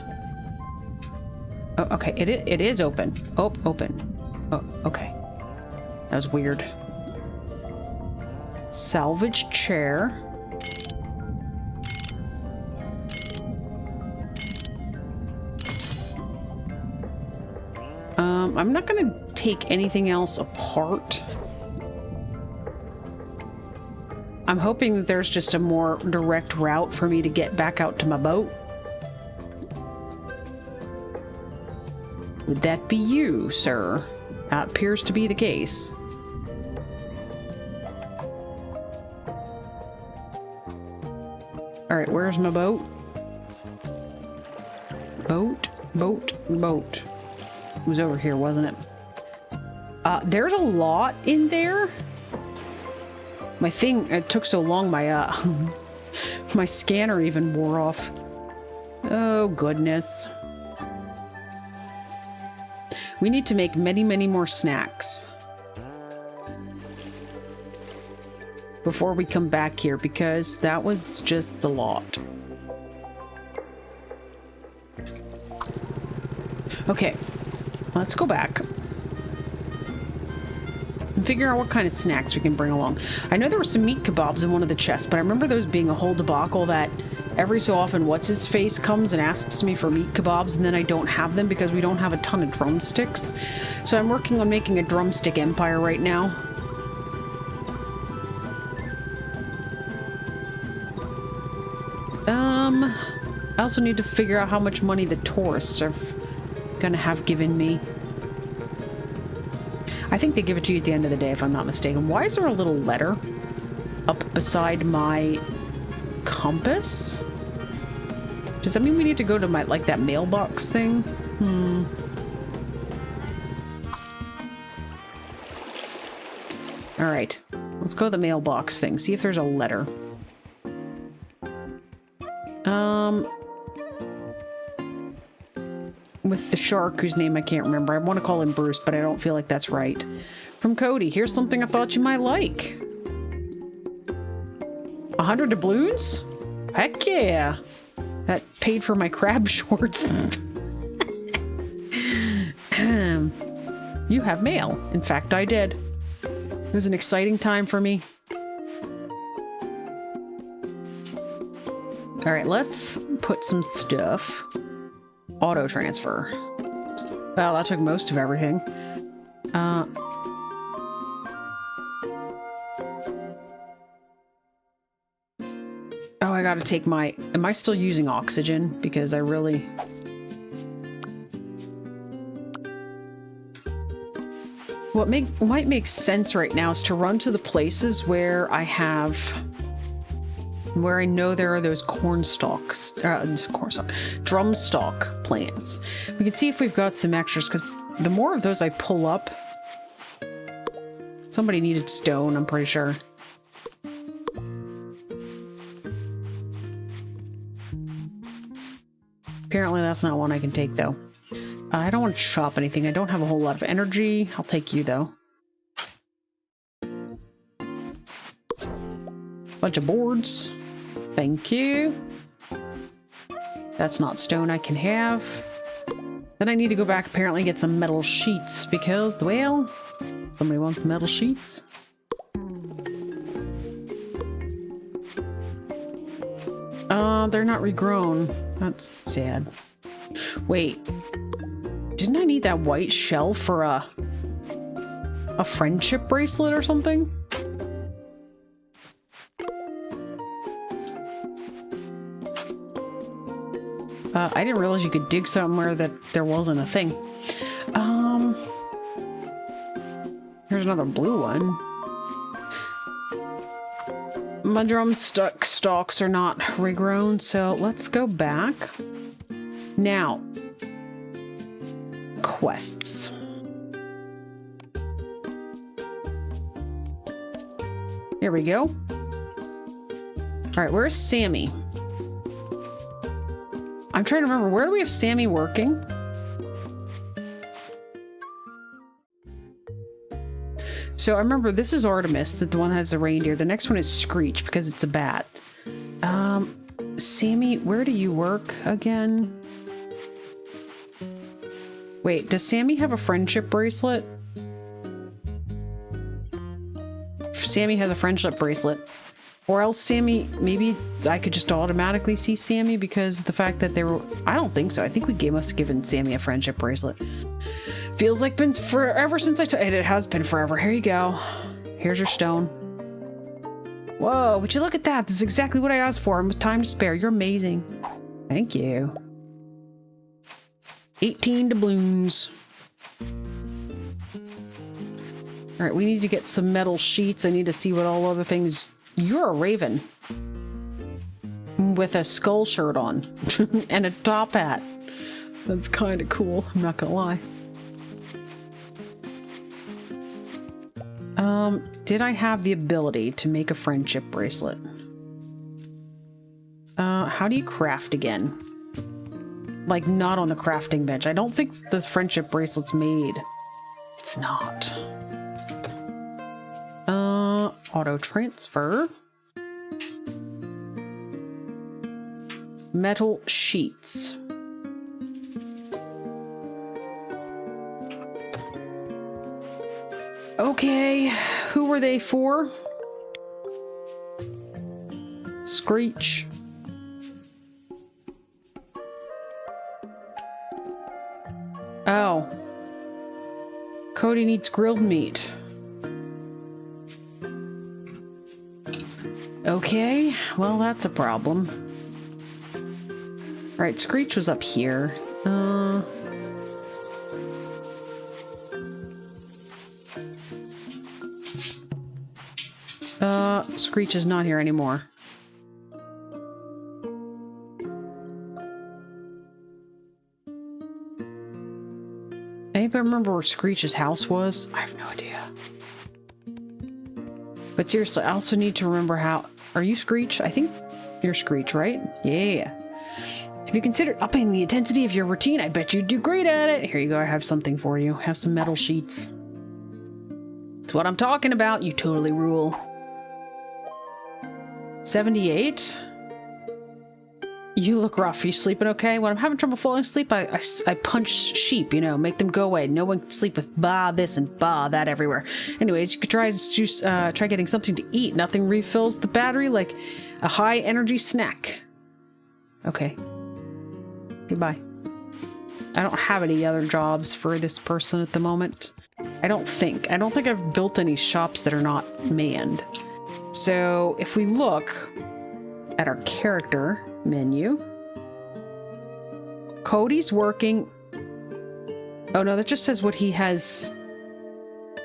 Oh, okay, it is open. Oh, open. Oh, okay. That was weird. Salvage chair. I'm not gonna take anything else apart. I'm hoping that there's just a more direct route for me to get back out to my boat. Would that be you, sir? That appears to be the case. Alright, where's my boat? Boat. It was over here, wasn't it? There's a lot in there. My thing, it took so long, my my scanner even wore off. Oh, goodness. We need to make many, many more snacks before we come back here, because that was just a lot. Okay, let's go back and figure out what kind of snacks we can bring along. I know there were some meat kebabs in one of the chests, but I remember those being a whole debacle that every so often what's-his-face comes and asks me for meat kebabs, and then I don't have them because we don't have a ton of drumsticks. So I'm working on making a drumstick empire right now. I also need to figure out how much money the tourists are gonna have given me. I think they give it to you at the end of the day, if I'm not mistaken. Why is there a little letter up beside my compass? Does that mean we need to go to my, like, that mailbox thing? All right, let's go to the mailbox thing. See if there's a letter. With the shark whose name I can't remember. I want to call him Bruce, but I don't feel like that's right. From Cody, here's something I thought you might like. 100 doubloons? Heck yeah. That paid for my crab shorts. You have mail. In fact, I did. It was an exciting time for me. All right, let's put some stuff. Auto transfer. Well, that took most of everything. Oh, I gotta take my... Am I still using oxygen? Because I really... What might make sense right now is to run to the places where I have where I know there are those drumstalk plants. We can see if we've got some extras, because the more of those I pull up... Somebody needed stone, I'm pretty sure. Apparently that's not one I can take, though. I don't want to chop anything. I don't have a whole lot of energy. I'll take you, though. Bunch of boards. Thank you. That's not stone I can have. Then I need to go back, apparently, and get some metal sheets, because, well, somebody wants metal sheets. They're not regrown. That's sad. Wait. Didn't I need that white shell for a friendship bracelet or something? I didn't realize you could dig somewhere that there wasn't a thing. Here's another blue one. My drumstick stalks are not regrown, so let's go back. Now, quests. Here we go. All right, where's Sammy? I'm trying to remember, where do we have Sammy working? So I remember this is Artemis, the one that has the reindeer. The next one is Screech because it's a bat. Sammy, where do you work again? Wait, does Sammy have a friendship bracelet? Sammy has a friendship bracelet. Or else Sammy, maybe I could just automatically see Sammy because the fact that they were... I don't think so. I think we must have given Sammy a friendship bracelet. Feels like been forever since it has been forever. Here you go. Here's your stone. Whoa, would you look at that? This is exactly what I asked for. I'm with time to spare. You're amazing. Thank you. 18 doubloons. All right, we need to get some metal sheets. I need to see what all other things... You're a raven. With a skull shirt on. And a top hat. That's kind of cool. I'm not gonna lie. Did I have the ability to make a friendship bracelet? How do you craft again? Like, not on the crafting bench. I don't think the friendship bracelet's made. It's not. Auto transfer. Metal sheets. Okay, who were they for? Screech. Oh. Cody needs grilled meat. Okay, well, that's a problem. Alright, Screech was up here. Screech is not here anymore. Anybody remember where Screech's house was? I have no idea. But seriously, I also need to remember how... Are you Screech? I think you're Screech, right? Yeah. If you consider upping the intensity of your routine, I bet you'd do great at it. Here you go, I have something for you. Have some metal sheets. That's what I'm talking about. You totally rule. 78? You look rough. You sleeping okay? When I'm having trouble falling asleep, I punch sheep, you know, make them go away. No one can sleep with bah this and bah that everywhere. Anyways, you could try getting something to eat. Nothing refills the battery like a high energy snack. Okay. Goodbye. I don't have any other jobs for this person at the moment. I don't think I've built any shops that are not manned. So if we look at our character menu, Cody's working. Oh no, that just says what he has.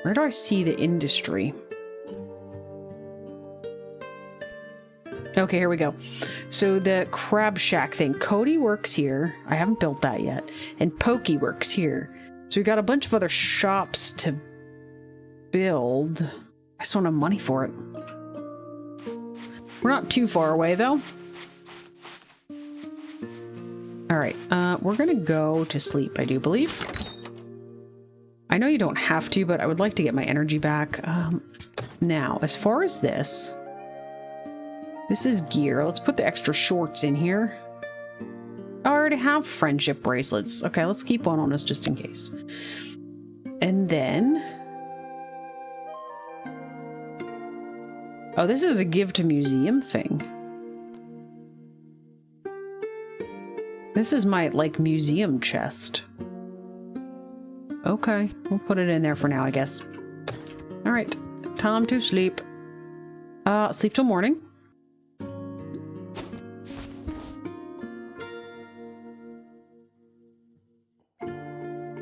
Where do I see the industry? Okay, here we go. So the crab shack thing. Cody works here. I haven't built that yet. And Pokey works here. So we got a bunch of other shops to build. I just don't have money for it. We're not too far away, though. Alright, we're gonna go to sleep, I do believe. I know you don't have to, but I would like to get my energy back. Now, as far as this is gear. Let's put the extra shorts in here. I already have friendship bracelets. Okay, let's keep one on us just in case. And then... oh, this is a give to museum thing. This is my, like, museum chest. Okay, we'll put it in there for now, I guess. Alright, time to sleep. Sleep till morning.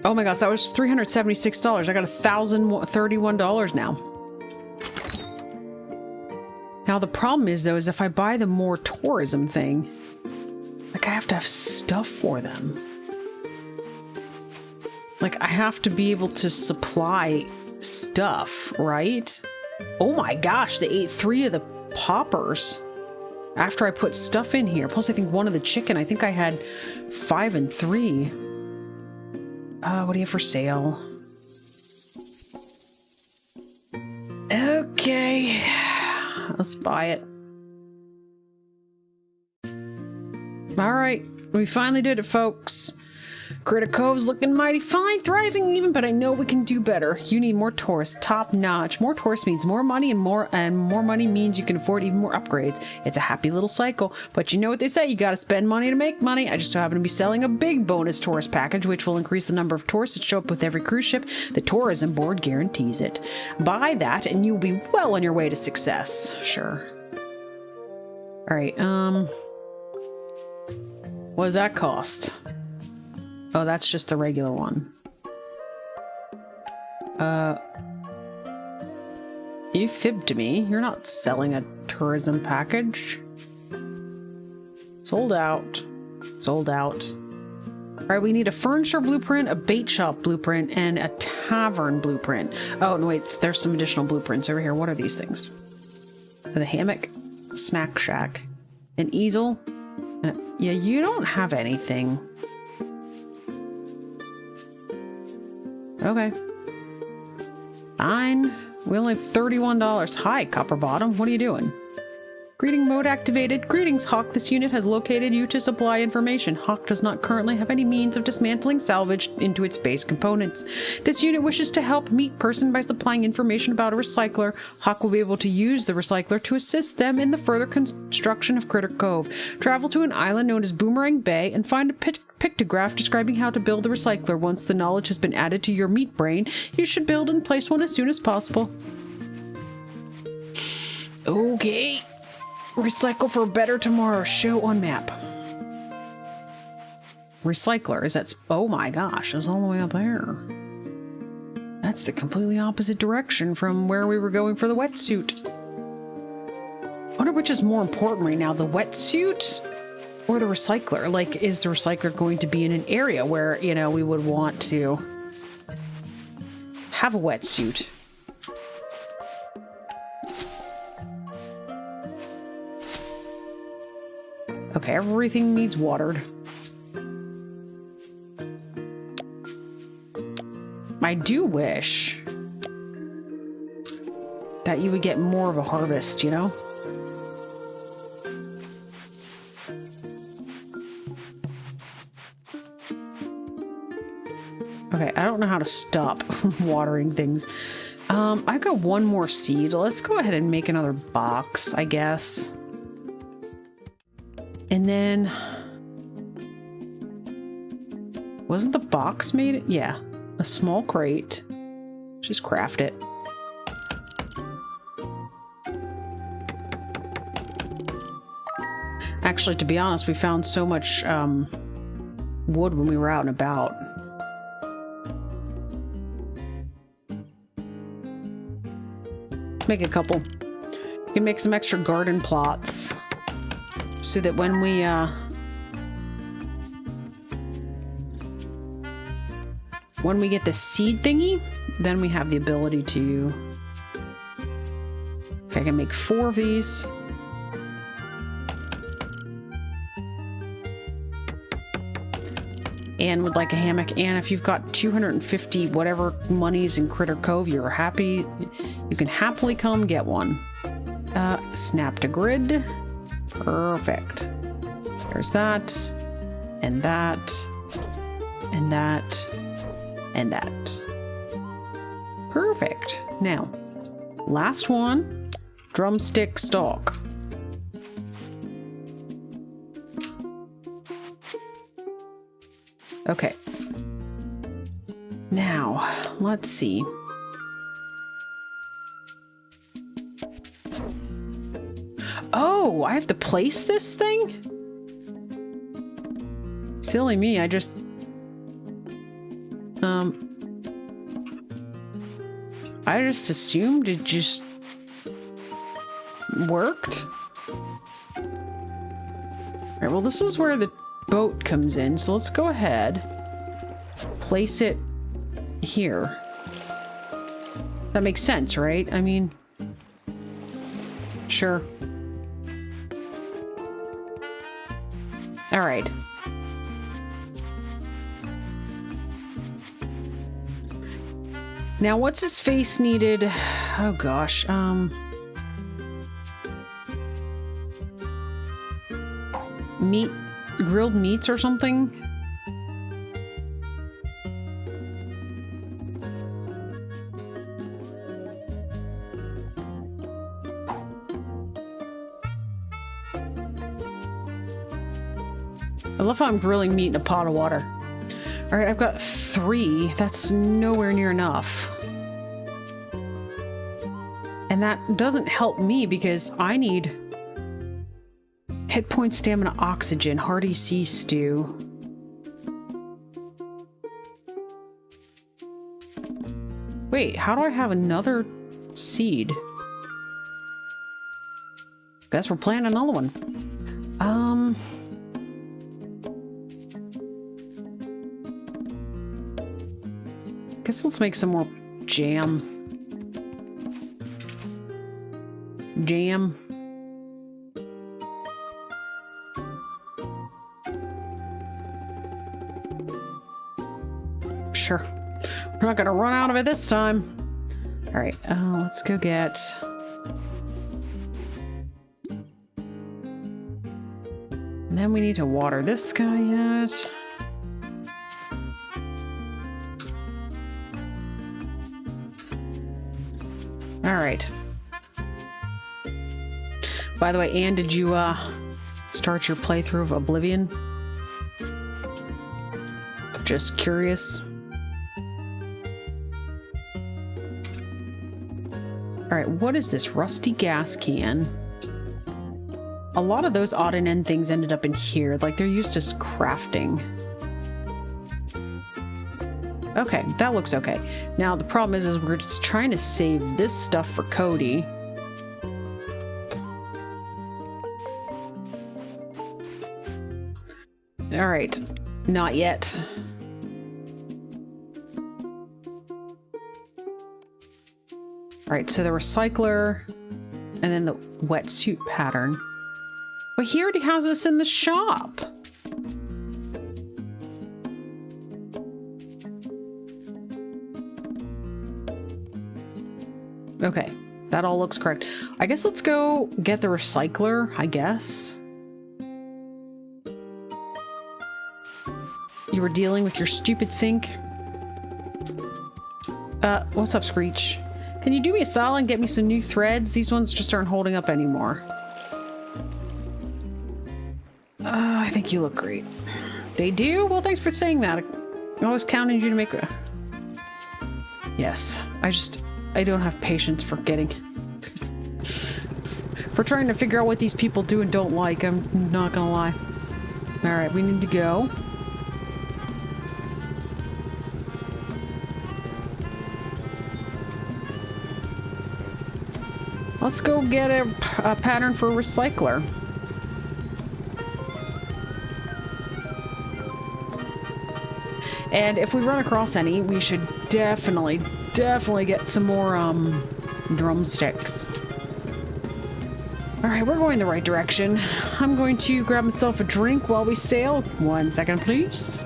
Oh my gosh, that was $376. I got $1,031 now. Now the problem is, though, is if I buy the more tourism thing, like, I have to have stuff for them. Like, I have to be able to supply stuff, right? Oh my gosh, they ate 3 of the poppers after I put stuff in here. Plus, I think 1 of the chicken. I think I had 5 and 3. What do you have for sale? Okay. Let's buy it. Alright, we finally did it, folks. Critter Cove's looking mighty fine, thriving even, but I know we can do better. You need more tourists, top notch. More tourists means more money, and more money means you can afford even more upgrades. It's a happy little cycle, but you know what they say, you gotta spend money to make money. I just so happen to be selling a big bonus tourist package, which will increase the number of tourists that show up with every cruise ship. The tourism board guarantees it. Buy that, and you'll be well on your way to success. Sure. Alright, what does that cost? Oh, that's just the regular one. You fibbed to me. You're not selling a tourism package. Sold out. Sold out. Alright, we need a furniture blueprint, a bait shop blueprint, and a tavern blueprint. Oh, no, wait, there's some additional blueprints over here. What are these things? The hammock, snack shack, an easel. Yeah, you don't have anything. Okay. Fine. We only have $31. Hi, Copper Bottom. What are you doing? Greeting mode activated. Greetings, Hawk. This unit has located you to supply information. Hawk does not currently have any means of dismantling salvage into its base components. This unit wishes to help meet person by supplying information about a recycler. Hawk will be able to use the recycler to assist them in the further construction of Critter Cove. Travel to an island known as Boomerang Bay and find a pictograph describing how to build the recycler. Once the knowledge has been added to your meat brain, you should build and place one as soon as possible. Okay. Recycle for a better tomorrow. Show on map. Recycler. Is that... oh my gosh. It's all the way up there. That's the completely opposite direction from where we were going for the wetsuit. I wonder which is more important right now. The wetsuit or the recycler? Like, is the recycler going to be in an area where, you know, we would want to have a wetsuit? Okay, everything needs watered. I do wish that you would get more of a harvest, you know? Okay, I don't know how to stop watering things. I've got 1 more seed. Let's go ahead and make another box, I guess. And then... wasn't the box made? Yeah. A small crate. Just craft it. Actually, to be honest, we found so much wood when we were out and about. Let's make a couple. You can make some extra garden plots. So that when we, get the seed thingy, then we have the ability to... Okay, I can make 4 of these. And would like a hammock. And if you've got 250 whatever monies in Critter Cove, you're happy. You can happily come get one. Snap to grid. Perfect. There's that. And that. And that. And that. Perfect. Now, last one. Drumstick stalk. Okay. Now, let's see. Oh, I have to place this thing? Silly me, I just... I just assumed it just... worked? Alright, well this is where the boat comes in, so let's go ahead. Place it here. That makes sense, right? I mean... Sure. Alright. Now, what's his face needed? Oh gosh, meat, grilled meats or something? I love how I'm grilling meat in a pot of water. Alright, I've got 3. That's nowhere near enough. And that doesn't help me because I need hit point, stamina, oxygen, hearty sea stew. Wait, how do I have another seed? Guess we're planting another one. Guess let's make some more jam. Jam. Sure. We're not gonna run out of it this time. All right, let's go get... And then we need to water this guy yet. All right. By the way, Anne, did you start your playthrough of Oblivion? Just curious. All right, what is this? Rusty gas can. A lot of those odd and end things ended up in here. Like, they're used as crafting. Okay, that looks okay. Now, the problem is we're just trying to save this stuff for Cody. All right, not yet. All right, so the recycler and then the wetsuit pattern. But he already has this in the shop. Okay, that all looks correct. I guess let's go get the recycler, I guess. You were dealing with your stupid sink? What's up, Screech? Can you do me a solid and get me some new threads? These ones just aren't holding up anymore. I think you look great. They do? Well, thanks for saying that. I always counted you to make... Yes, I don't have patience for for trying to figure out what these people do and don't like. I'm not gonna lie. Alright, we need to go. Let's go get a pattern for a recycler. And if we run across any, we should definitely get some more drumsticks. All right, we're going the right direction. I'm going to grab myself a drink while we sail. 1 second, please.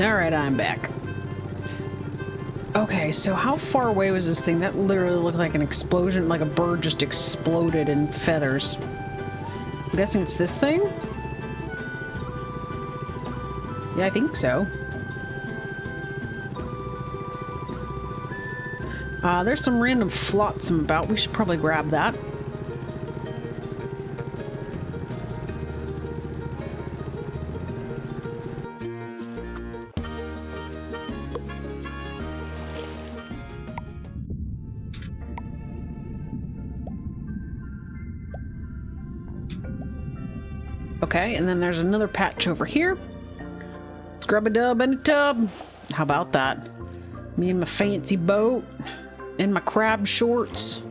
All right, I'm back. Okay, so how far away was this thing? That literally looked like an explosion, like a bird just exploded in feathers. I'm guessing it's this thing? Yeah, I think so. There's some random flotsam about. We should probably grab that. Okay, and then there's another patch over here. Scrub-a-dub and a tub. How about that? Me and my fancy boat and my crab shorts.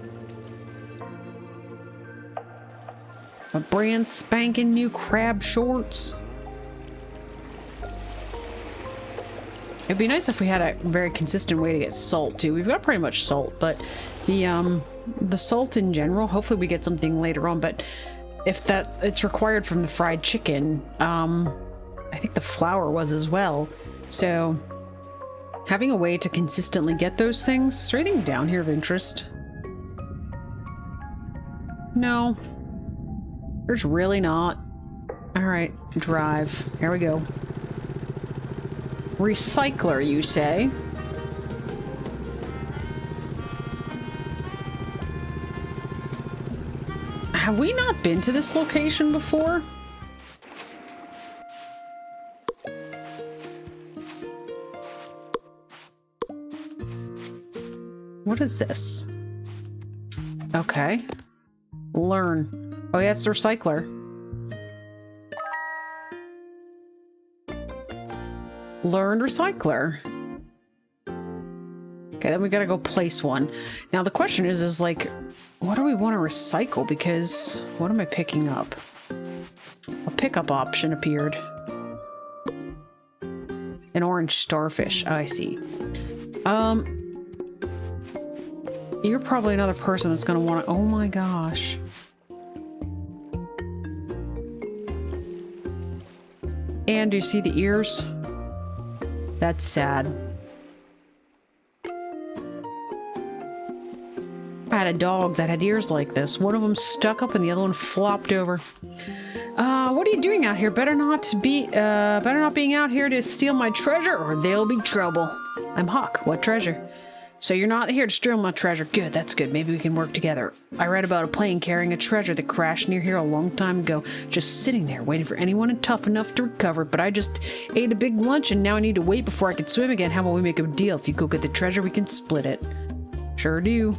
My brand spanking new crab shorts. It'd be nice if we had a very consistent way to get salt too. We've got pretty much salt, but the salt in general, hopefully we get something later on, but if it's required from the fried chicken, I think the flour was as well. So having a way to consistently get those things. Is there anything down here of interest? No. There's really not. All right, drive. Here we go. Recycler, you say? Have we not been to this location before? What is this? Okay. Learn. Oh yeah, it's the recycler. Learned recycler. Okay, then we gotta go place one. Now the question is like, what do we want to recycle? Because what am I picking up? A pickup option appeared. An orange starfish. Oh, I see. You're probably another person that's gonna want to. Oh my gosh. And do you see the ears? That's sad. I had a dog that had ears like this. One of them stuck up and the other one flopped over. What are you doing out here? Better not being out here to steal my treasure or there'll be trouble. I'm Hawk. What treasure? So you're not here to steal my treasure. Good, that's good. Maybe we can work together. I read about a plane carrying a treasure that crashed near here a long time ago. Just sitting there waiting for anyone tough enough to recover. But I just ate a big lunch and now I need to wait before I can swim again. How about we make a deal? If you go get the treasure, we can split it. Sure do.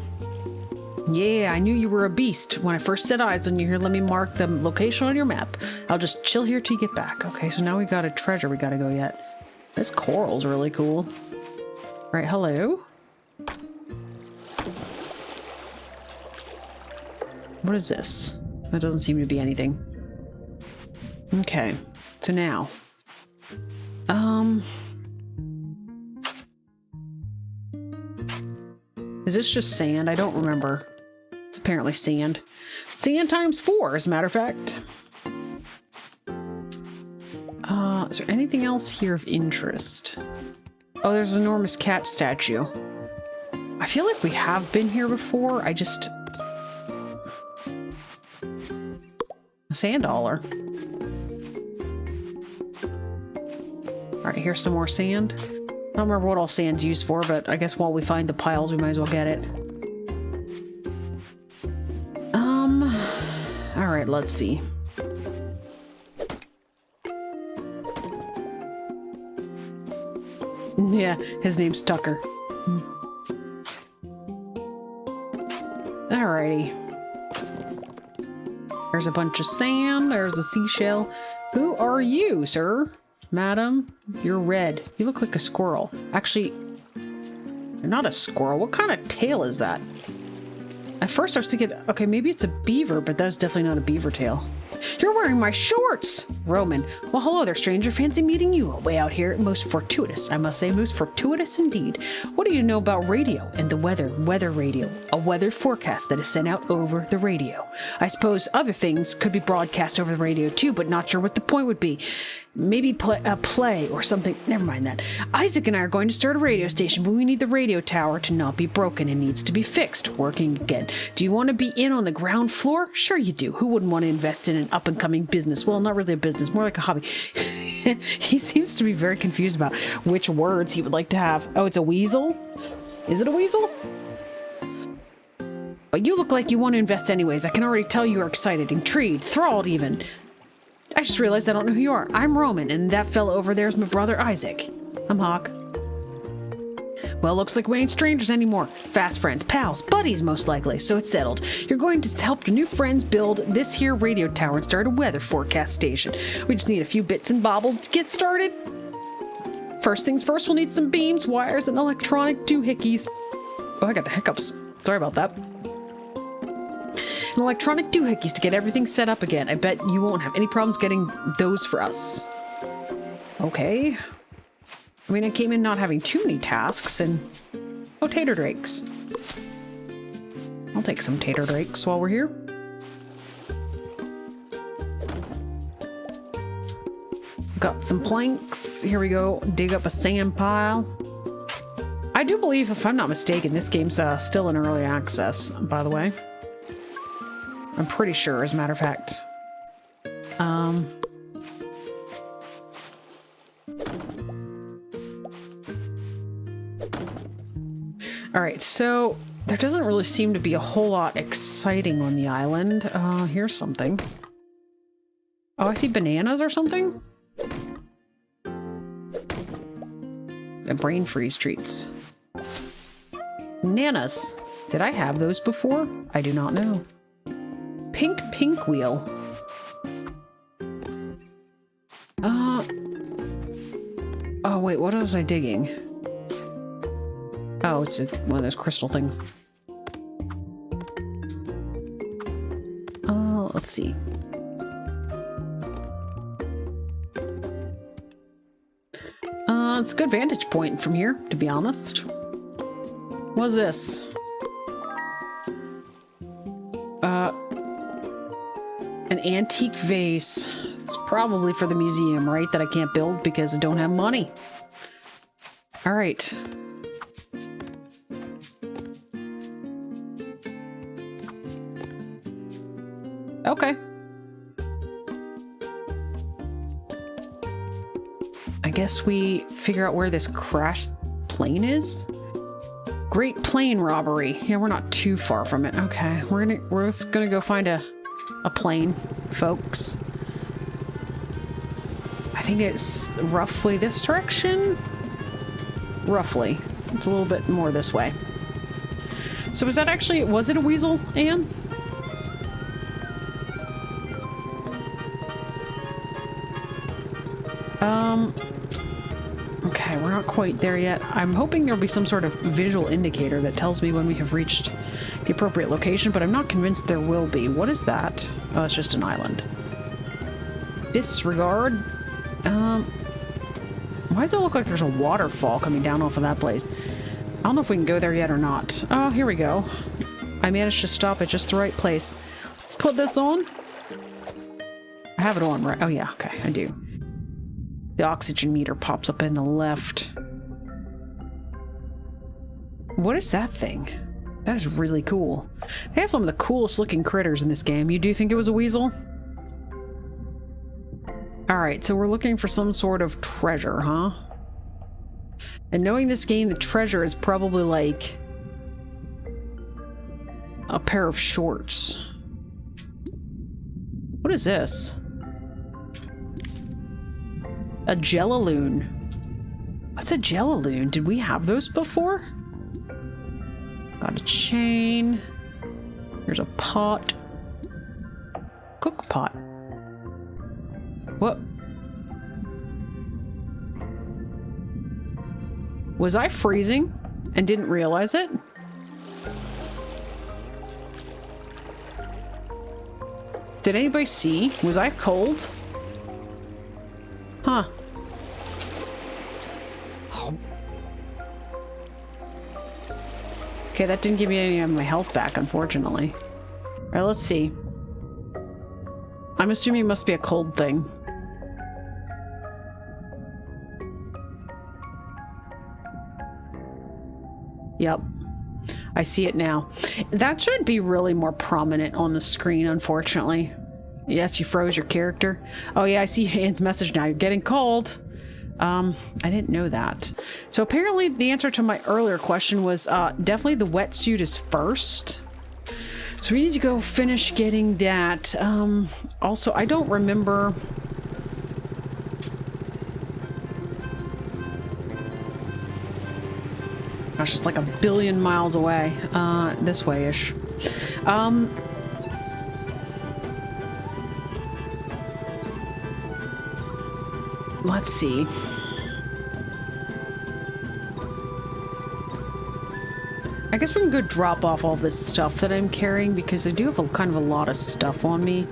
Yeah, I knew you were a beast. When I first set eyes on you here, let me mark the location on your map. I'll just chill here till you get back. Okay, so now we got a treasure we gotta go get. This coral's really cool. Right, hello? What is this? That doesn't seem to be anything. Okay, so now. Is this just sand? I don't remember. It's apparently sand. Sand times 4, as a matter of fact. Is there anything else here of interest? Oh, there's an enormous cat statue. I feel like we have been here before. I just... A sand dollar. Alright, here's some more sand. I don't remember what all sand's used for, but I guess while we find the piles, we might as well get it. Alright, let's see. Yeah, his name's Tucker. Alrighty. There's a bunch of sand. There's a seashell. Who are you, sir? Madam, you're red. You look like a squirrel. Actually, you're not a squirrel. What kind of tail is that? At first I was thinking, okay, maybe it's a beaver, but that's definitely not a beaver tail. You're wearing my shorts! Roman. Well, hello there, stranger. Fancy meeting you way out here. Most fortuitous, I must say. Most fortuitous indeed. What do you know about radio and the weather? Weather radio. A weather forecast that is sent out over the radio. I suppose other things could be broadcast over the radio too, but not sure what the point would be. Maybe a play or something. Never mind that. Isaac and I are going to start a radio station, but we need the radio tower to not be broken and needs to be fixed, working again. Do you want to be in on the ground floor? Sure you do. Who wouldn't want to invest in an up-and-coming business? Well, not really a business, more like a hobby. He seems to be very confused about which words he would like to have. Oh, it's a weasel? Is it a weasel? But you look like you want to invest anyways. I can already tell you are excited, intrigued, thralled even. I just realized I don't know who you are. I'm Roman, and that fellow over there is my brother Isaac. I'm Hawk. Well, looks like we ain't strangers anymore. Fast friends, pals, buddies most likely, so it's settled. You're going to help your new friends build this here radio tower and start a weather forecast station. We just need a few bits and bobbles to get started. First things first, we'll need some beams, wires, and electronic doohickeys. Oh, I got the hiccups. Sorry about that. And electronic doohickeys to get everything set up again. I bet you won't have any problems getting those for us. Okay. I mean, I came in not having too many tasks, and... oh, tater drakes. I'll take some tater drakes while we're here. Got some planks. Here we go. Dig up a sand pile. I do believe, if I'm not mistaken, this game's still in early access, by the way. I'm pretty sure, as a matter of fact. Alright, so there doesn't really seem to be a whole lot exciting on the island. Here's something. Oh, I see bananas or something? And brain freeze treats. Nanas. Did I have those before? I do not know. Pink wheel. Oh wait, what was I digging? Oh, it's one of those crystal things. Let's see. It's a good vantage point from here, to be honest. What's this? An antique vase. It's probably for the museum, right? That I can't build because I don't have money. All right. Okay. I guess we figure out where this crashed plane is. Great plane robbery. Yeah, we're not too far from it. Okay, we're just gonna go find a plane, folks. I think it's roughly this direction. Roughly. It's a little bit more this way. So was that actually, was it a weasel, Anne? Okay, we're not quite there yet. I'm hoping there'll be some sort of visual indicator that tells me when we have reached the appropriate location, but I'm not convinced there will be. What is that? Oh, it's just an island. Disregard. Why does it look like there's a waterfall coming down off of that place? I don't know if we can go there yet or not. Oh, here we go. I managed to stop at just the right place. Let's put this on. I have it on, right? Oh, yeah, okay, I do. The oxygen meter pops up in the left. What is that thing? That is really cool. They have some of the coolest looking critters in this game. You do think it was a weasel? Alright, so we're looking for some sort of treasure, huh? And knowing this game, the treasure is probably like a pair of shorts. What is this? A jellaloon. What's a jellaloon? Did we have those before? Got a chain. Here's a pot. Cook pot. What? Was I freezing and didn't realize it? Did anybody see? Was I cold? Huh. Okay, that didn't give me any of my health back, unfortunately. All right, let's see. I'm assuming it must be a cold thing. Yep. I see it now. That should be really more prominent on the screen, unfortunately. Yes, you froze your character. Oh yeah, I see Anne's message now. You're getting cold. I didn't know that. So apparently the answer to my earlier question was definitely the wetsuit is first. So we need to go finish getting that. Also, I don't remember... Gosh, it's like a billion miles away. This way-ish. Let's see. I guess we can go drop off all this stuff that I'm carrying because I do have kind of a lot of stuff on me.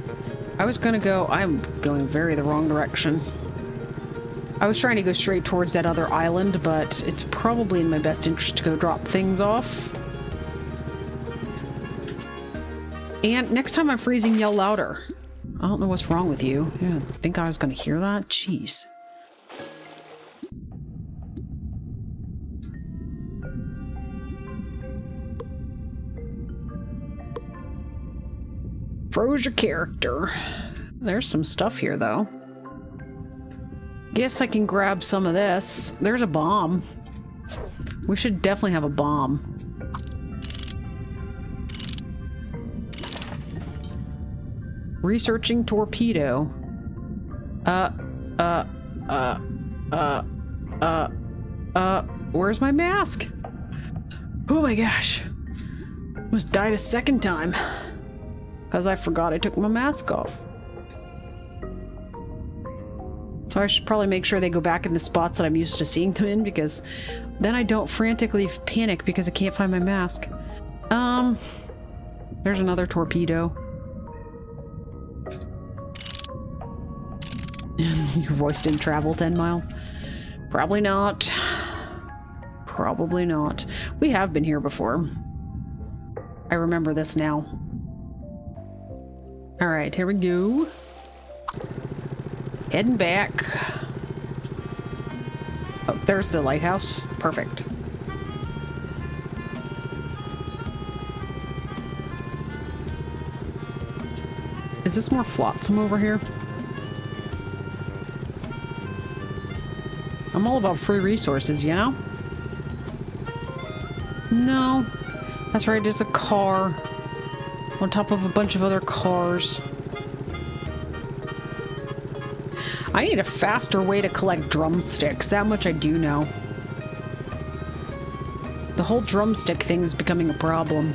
I'm going the wrong direction. I was trying to go straight towards that other island, but it's probably in my best interest to go drop things off. And next time I'm freezing, yell louder. I don't know what's wrong with you. Yeah, think I was going to hear that? Jeez. Froze your character. There's some stuff here, though. Guess I can grab some of this. There's a bomb. We should definitely have a bomb. Researching torpedo. Where's my mask? Oh my gosh. Almost died a second time. Because I forgot I took my mask off. So I should probably make sure they go back in the spots that I'm used to seeing them in, because then I don't frantically panic because I can't find my mask. There's another torpedo. Your voice didn't travel 10 miles? Probably not. Probably not. We have been here before. I remember this now. Alright, here we go. Heading back. Oh, there's the lighthouse. Perfect. Is this more flotsam over here? I'm all about free resources, you know? No. That's right, there's a car. On top of a bunch of other cars. I need a faster way to collect drumsticks. That much I do know. The whole drumstick thing is becoming a problem.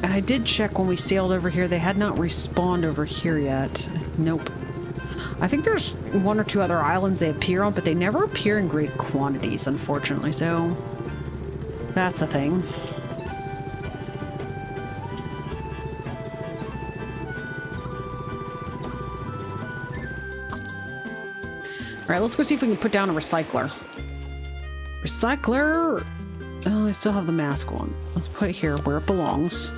And I did check when we sailed over here. They had not respawned over here yet. Nope. I think there's one or two other islands they appear on, but they never appear in great quantities, unfortunately, so that's a thing. Alright, let's go see if we can put down a recycler. Recycler! Oh, I still have the mask on. Let's put it here where it belongs.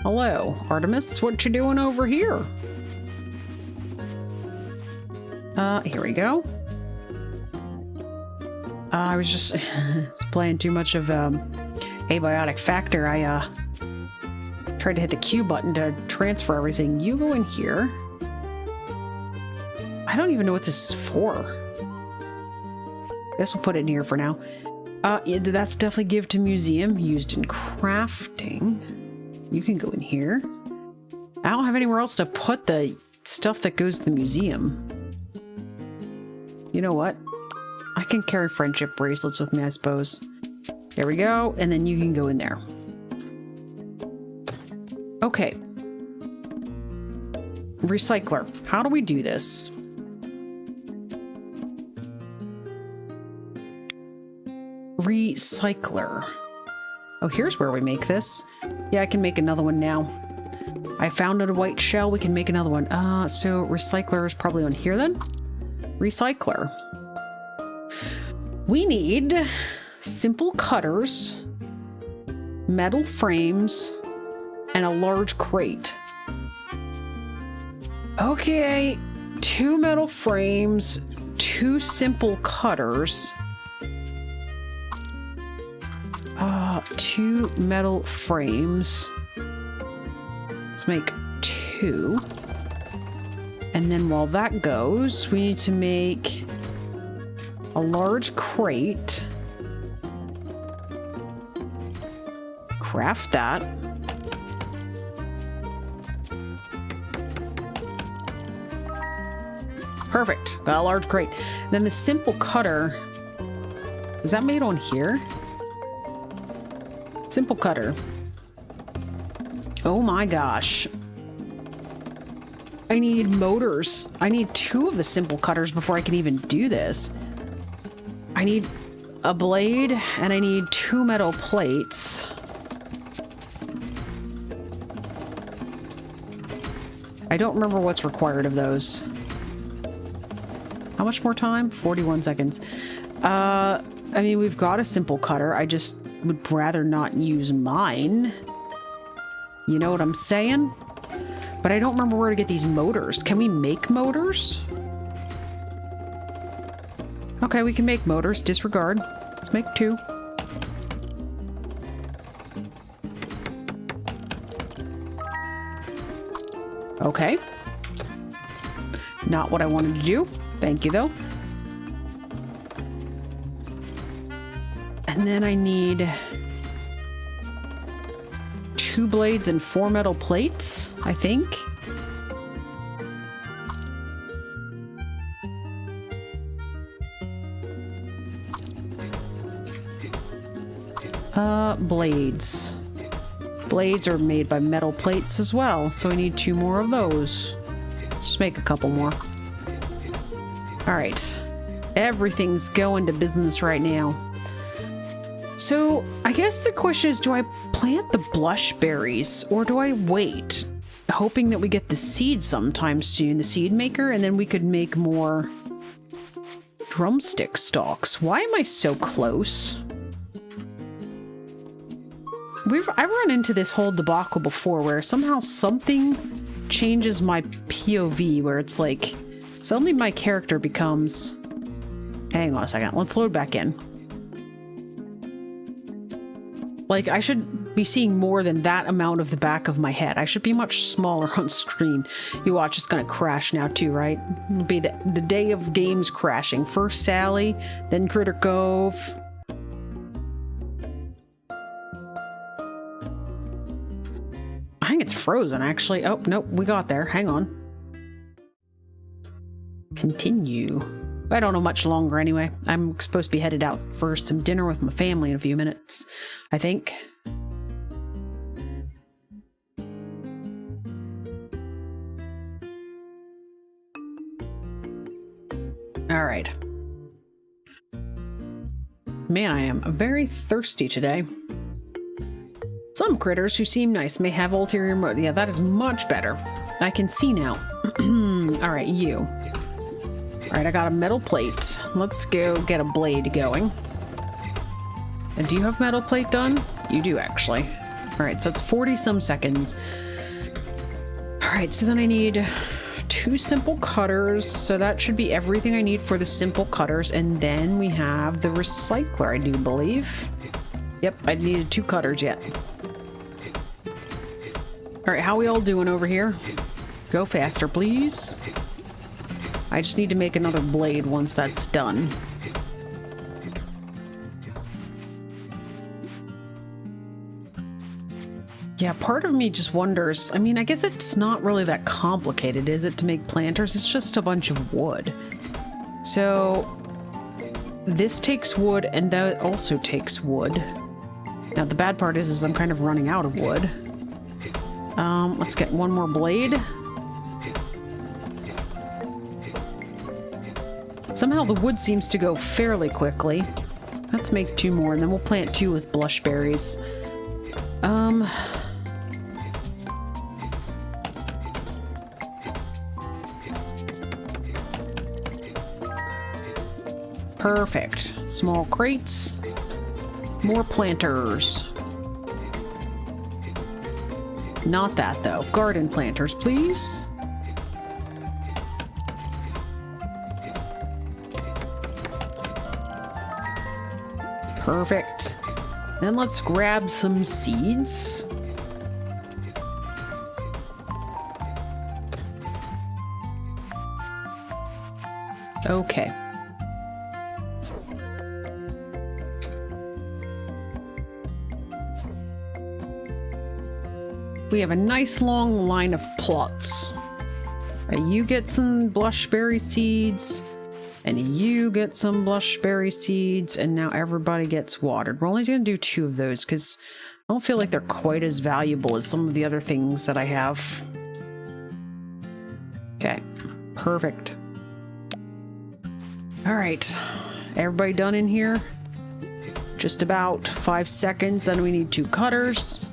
Hello, Artemis. What you doing over here? Here we go. I was just was playing too much of Abiotic Factor. I tried to hit the Q button to transfer everything. You go in here. I don't even know what this is for. Guess we'll put it in here for now. Yeah, that's definitely give to museum. Used in crafting. You can go in here. I don't have anywhere else to put the stuff that goes to the museum. You know what? I can carry friendship bracelets with me, I suppose. There we go. And then you can go in there. Okay. Recycler. How do we do this? Recycler. Oh, here's where we make this. Yeah, I can make another one now. I found a white shell. We can make another one. So recycler is probably on here then. Recycler. We need simple cutters, metal frames, and a large crate. Okay, 2 metal frames, 2 simple cutters. 2 metal frames. Let's make 2. And then while that goes, we need to make a large crate. Craft that. Perfect. Got a large crate. Then the simple cutter. Was that made on here? Simple cutter. Oh my gosh. I need motors. I need 2 of the simple cutters before I can even do this. I need a blade and I need 2 metal plates. I don't remember what's required of those. How much more time? 41 seconds. I mean, we've got a simple cutter. I just would rather not use mine. You know what I'm saying? But I don't remember where to get these motors. Can we make motors? Okay, we can make motors. Disregard. Let's make 2. Okay. Not what I wanted to do. Thank you, though. And then I need 2 blades and 4 metal plates, I think. Blades. Blades are made by metal plates as well, so we need 2 more of those. Let's just make a couple more. Alright. Everything's going to business right now. So, I guess the question is, do I plant the blush berries, or do I wait, hoping that we get the seed sometime soon, the seed maker, and then we could make more drumstick stalks? Why am I so close? I've run into this whole debacle before where somehow something changes my POV, where it's like, suddenly my character becomes... Hang on a second, let's load back in. Like, I should be seeing more than that amount of the back of my head. I should be much smaller on screen. You watch, it's gonna crash now too, right? It'll be the day of games crashing. First Sally, then Critter Cove. I think it's frozen, actually. Oh, nope, we got there. Hang on. Continue. I don't know much longer anyway. I'm supposed to be headed out for some dinner with my family in a few minutes, I think. All right. Man, I am very thirsty today. Some critters who seem nice may have ulterior motives. Yeah, that is much better. I can see now. All right, you. All right, I got a metal plate. Let's go get a blade going. And do you have metal plate done? You do, actually. All right, so that's 40-some seconds. All right, so then I need 2 simple cutters. So that should be everything I need for the simple cutters. And then we have the recycler, I do believe. Yep, I needed 2 cutters yet. All right, how we all doing over here? Go faster, please. I just need to make another blade once that's done. Yeah, part of me just wonders, I mean, I guess it's not really that complicated, is it, to make planters? It's just a bunch of wood. So, this takes wood, and that also takes wood. Now, the bad part is I'm kind of running out of wood. Let's get one more blade. Somehow the wood seems to go fairly quickly. Let's make 2 more, and then we'll plant 2 with blush berries. Perfect. Small crates. More planters. Not that, though. Garden planters, please. Perfect. Then let's grab some seeds. Okay. We have a nice long line of plots. You get some blushberry seeds, and you get some blushberry seeds, and now everybody gets watered. We're only going to do 2 of those because I don't feel like they're quite as valuable as some of the other things that I have. Okay, perfect. All right, everybody done in here? Just about 5 seconds, then we need 2 cutters.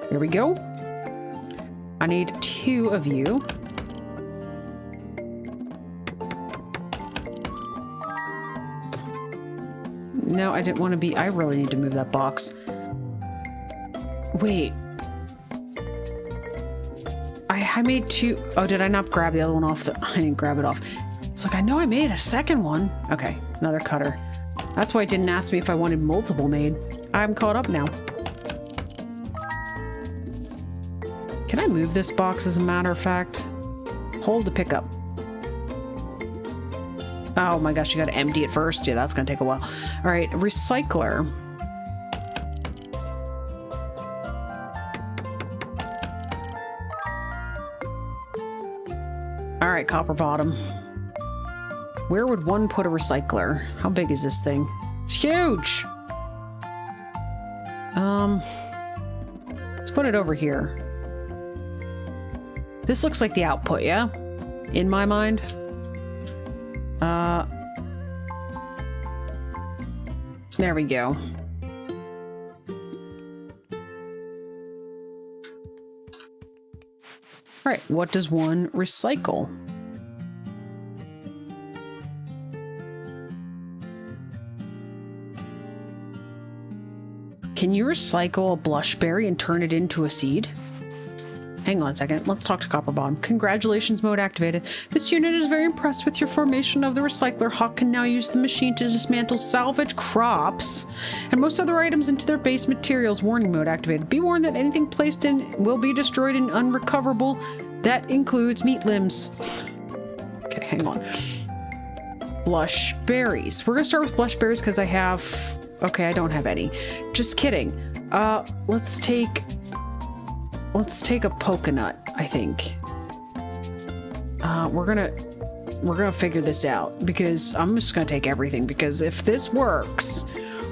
Here we go. I need 2 of you. No, I didn't want to be... I really need to move that box. Wait. I made 2... Oh, did I not grab the other one off? I didn't grab it off. It's like, I know I made a second one. Okay, another cutter. That's why it didn't ask me if I wanted multiple made. I'm caught up now. Can I move this box as a matter of fact? Hold to pick up. Oh my gosh, you gotta empty it first. Yeah, that's gonna take a while. All right, recycler. All right, copper bottom. Where would one put a recycler? How big is this thing? It's huge! Let's put it over here. This looks like the output, yeah? In my mind. There we go. All right, what does one recycle? Can you recycle a blushberry and turn it into a seed? Hang on a second. Let's talk to Copper Bottom. Congratulations, mode activated. This unit is very impressed with your formation of the recycler. Hawk can now use the machine to dismantle salvage crops and most other items into their base materials. Warning mode activated. Be warned that anything placed in will be destroyed and unrecoverable. That includes meat limbs. Okay, hang on. Blush berries. We're gonna start with blush berries because I have... Okay, I don't have any. Just kidding. Let's take a coconut, I think. We're gonna figure this out because I'm just gonna take everything because if this works,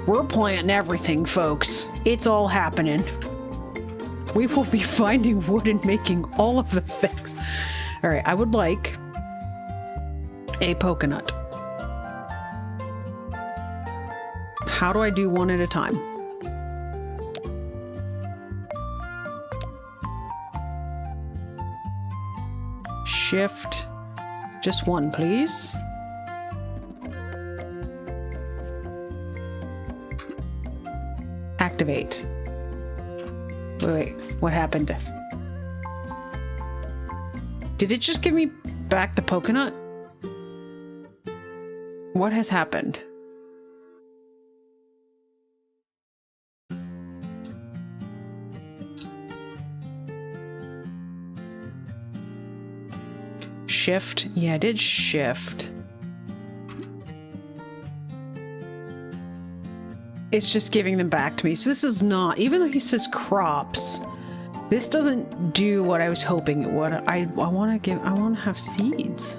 we're planting everything, folks. It's all happening. We will be finding wood and making all of the things. All right, I would like a coconut. How do I do one at a time? Shift. Just one, please. Activate. Wait, what happened? Did it just give me back the coconut? What has happened? Shift? Yeah, I did shift. It's just giving them back to me. So this is not, even though he says crops, this doesn't do what I was hoping it would. I want to have seeds.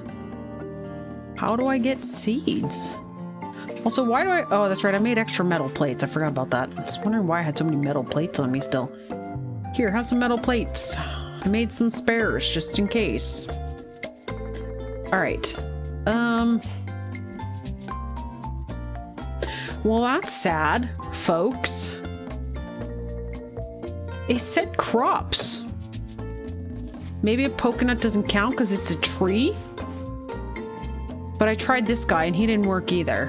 How do I get seeds? Also, why do I... Oh, that's right. I made extra metal plates. I forgot about that. I was wondering why I had so many metal plates on me still. Here, have some metal plates. I made some spares just in case. All right. Well, that's sad, folks. It said crops. Maybe a coconut doesn't count because it's a tree? But I tried this guy and he didn't work either.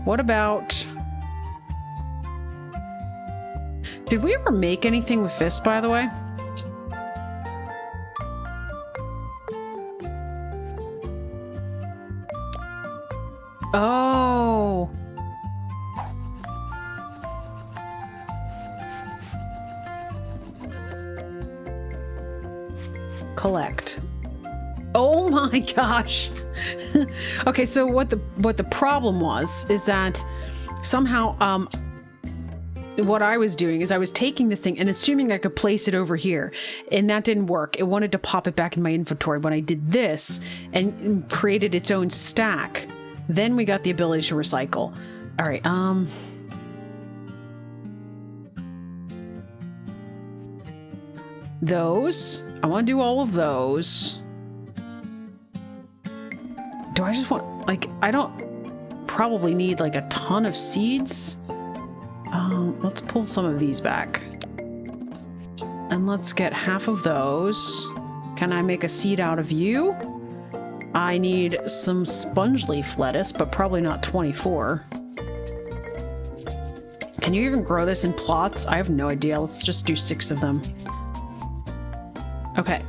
What about... Did we ever make anything with this, by the way? Oh. Collect. Oh my gosh. Okay, so what the problem was is that somehow what I was doing is I was taking this thing and assuming I could place it over here, and that didn't work. It wanted to pop it back in my inventory. When I did this and created its own stack, then we got the ability to recycle. All right, those. I want to do all of those. Do I just want, like, I don't probably need like a ton of seeds. Let's pull some of these back. And let's get half of those. Can I make a seed out of you? I need some sponge leaf lettuce, but probably not 24. Can you even grow this in plots? I have no idea. Let's just do 6 of them. Okay.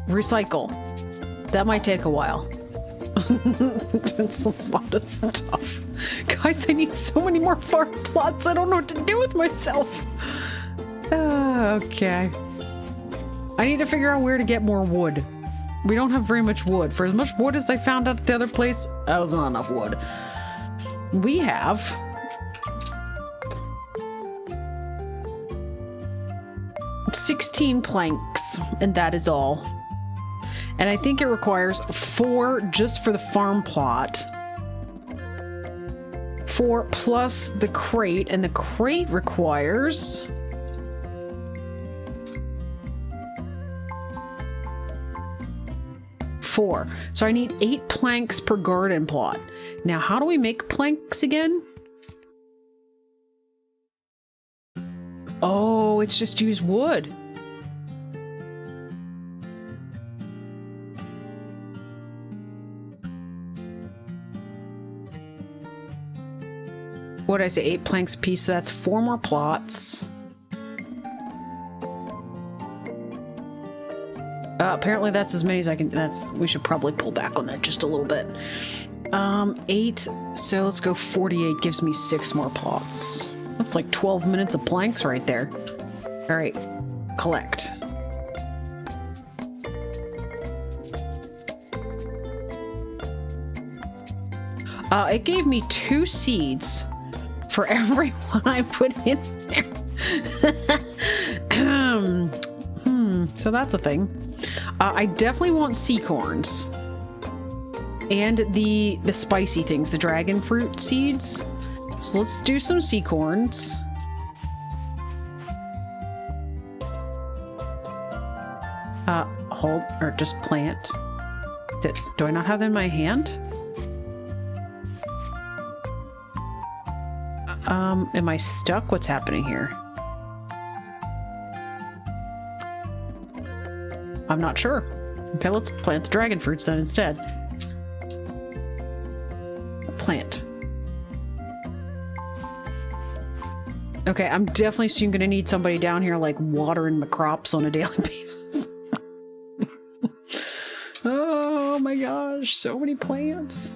Recycle. That might take a while. It's a lot of stuff. Guys, I need so many more farm plots. I don't know what to do with myself. Okay. I need to figure out where to get more wood. We don't have very much wood. For as much wood as I found out at the other place, that was not enough wood. We have... $16 planks, and that is all. And I think it requires 4 just for the farm plot. 4 plus the crate, and the crate requires... four. So I need 8 planks per garden plot. Now, how do we make planks again? Oh, it's just use wood. What did I say? 8 planks a piece. So that's 4 more plots. Apparently that's as many as I can. We should probably pull back on that just a little bit. 8. So let's go 48. Gives me 6 more plots. That's like 12 minutes of planks right there. All right, collect. It gave me 2 seeds for every one I put in there. So that's a thing. I definitely want seacorns and the spicy things, the dragon fruit seeds. So let's do some seacorns. Hold, or just plant. Do I not have them in my hand? Am I stuck? What's happening here? I'm not sure. Okay, let's plant the dragon fruits then instead. Plant. Okay, I'm definitely soon gonna need somebody down here like watering my crops on a daily basis. Oh my gosh, so many plants.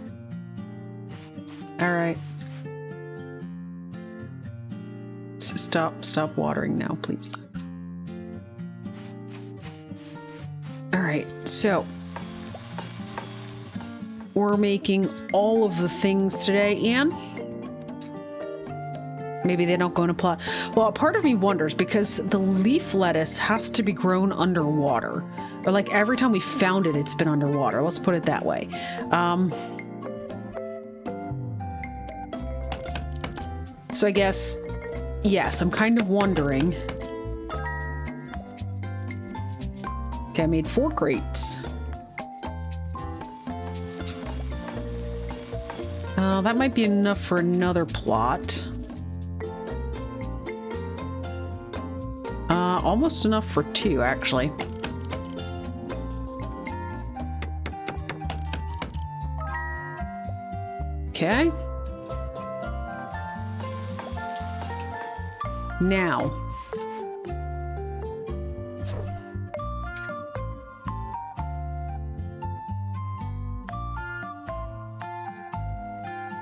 All right. Stop watering now, please. All right, so we're making all of the things today, and maybe they don't go in a plot. Well, part of me wonders because the leaf lettuce has to be grown underwater, or like every time we found it, it's been underwater. Let's put it that way. So I guess, yes, I'm kind of wondering. Okay, I made 4 crates. That might be enough for another plot. Almost enough for 2, actually. Okay. Now.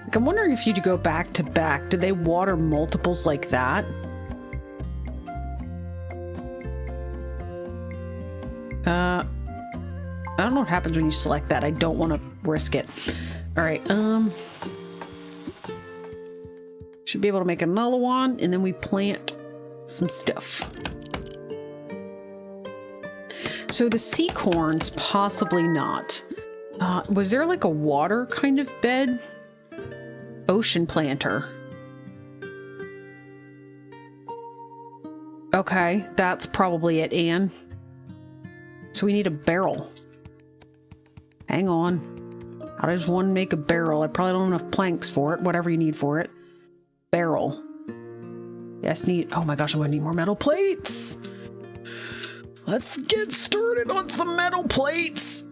Like, I'm wondering if you go back to back, do they water multiples like that? I don't know what happens when you select that. I don't want to risk it. All right, should be able to make another one, and then we plant some stuff. So the sea corns, possibly not. Was there like a water kind of bed? Ocean planter. Okay, that's probably it, Anne. So we need a barrel. Hang on. How does one make a barrel? I probably don't have enough planks for it. Whatever you need for it. Barrel. Yes, need... Oh my gosh, I'm gonna need more metal plates! Let's get started on some metal plates!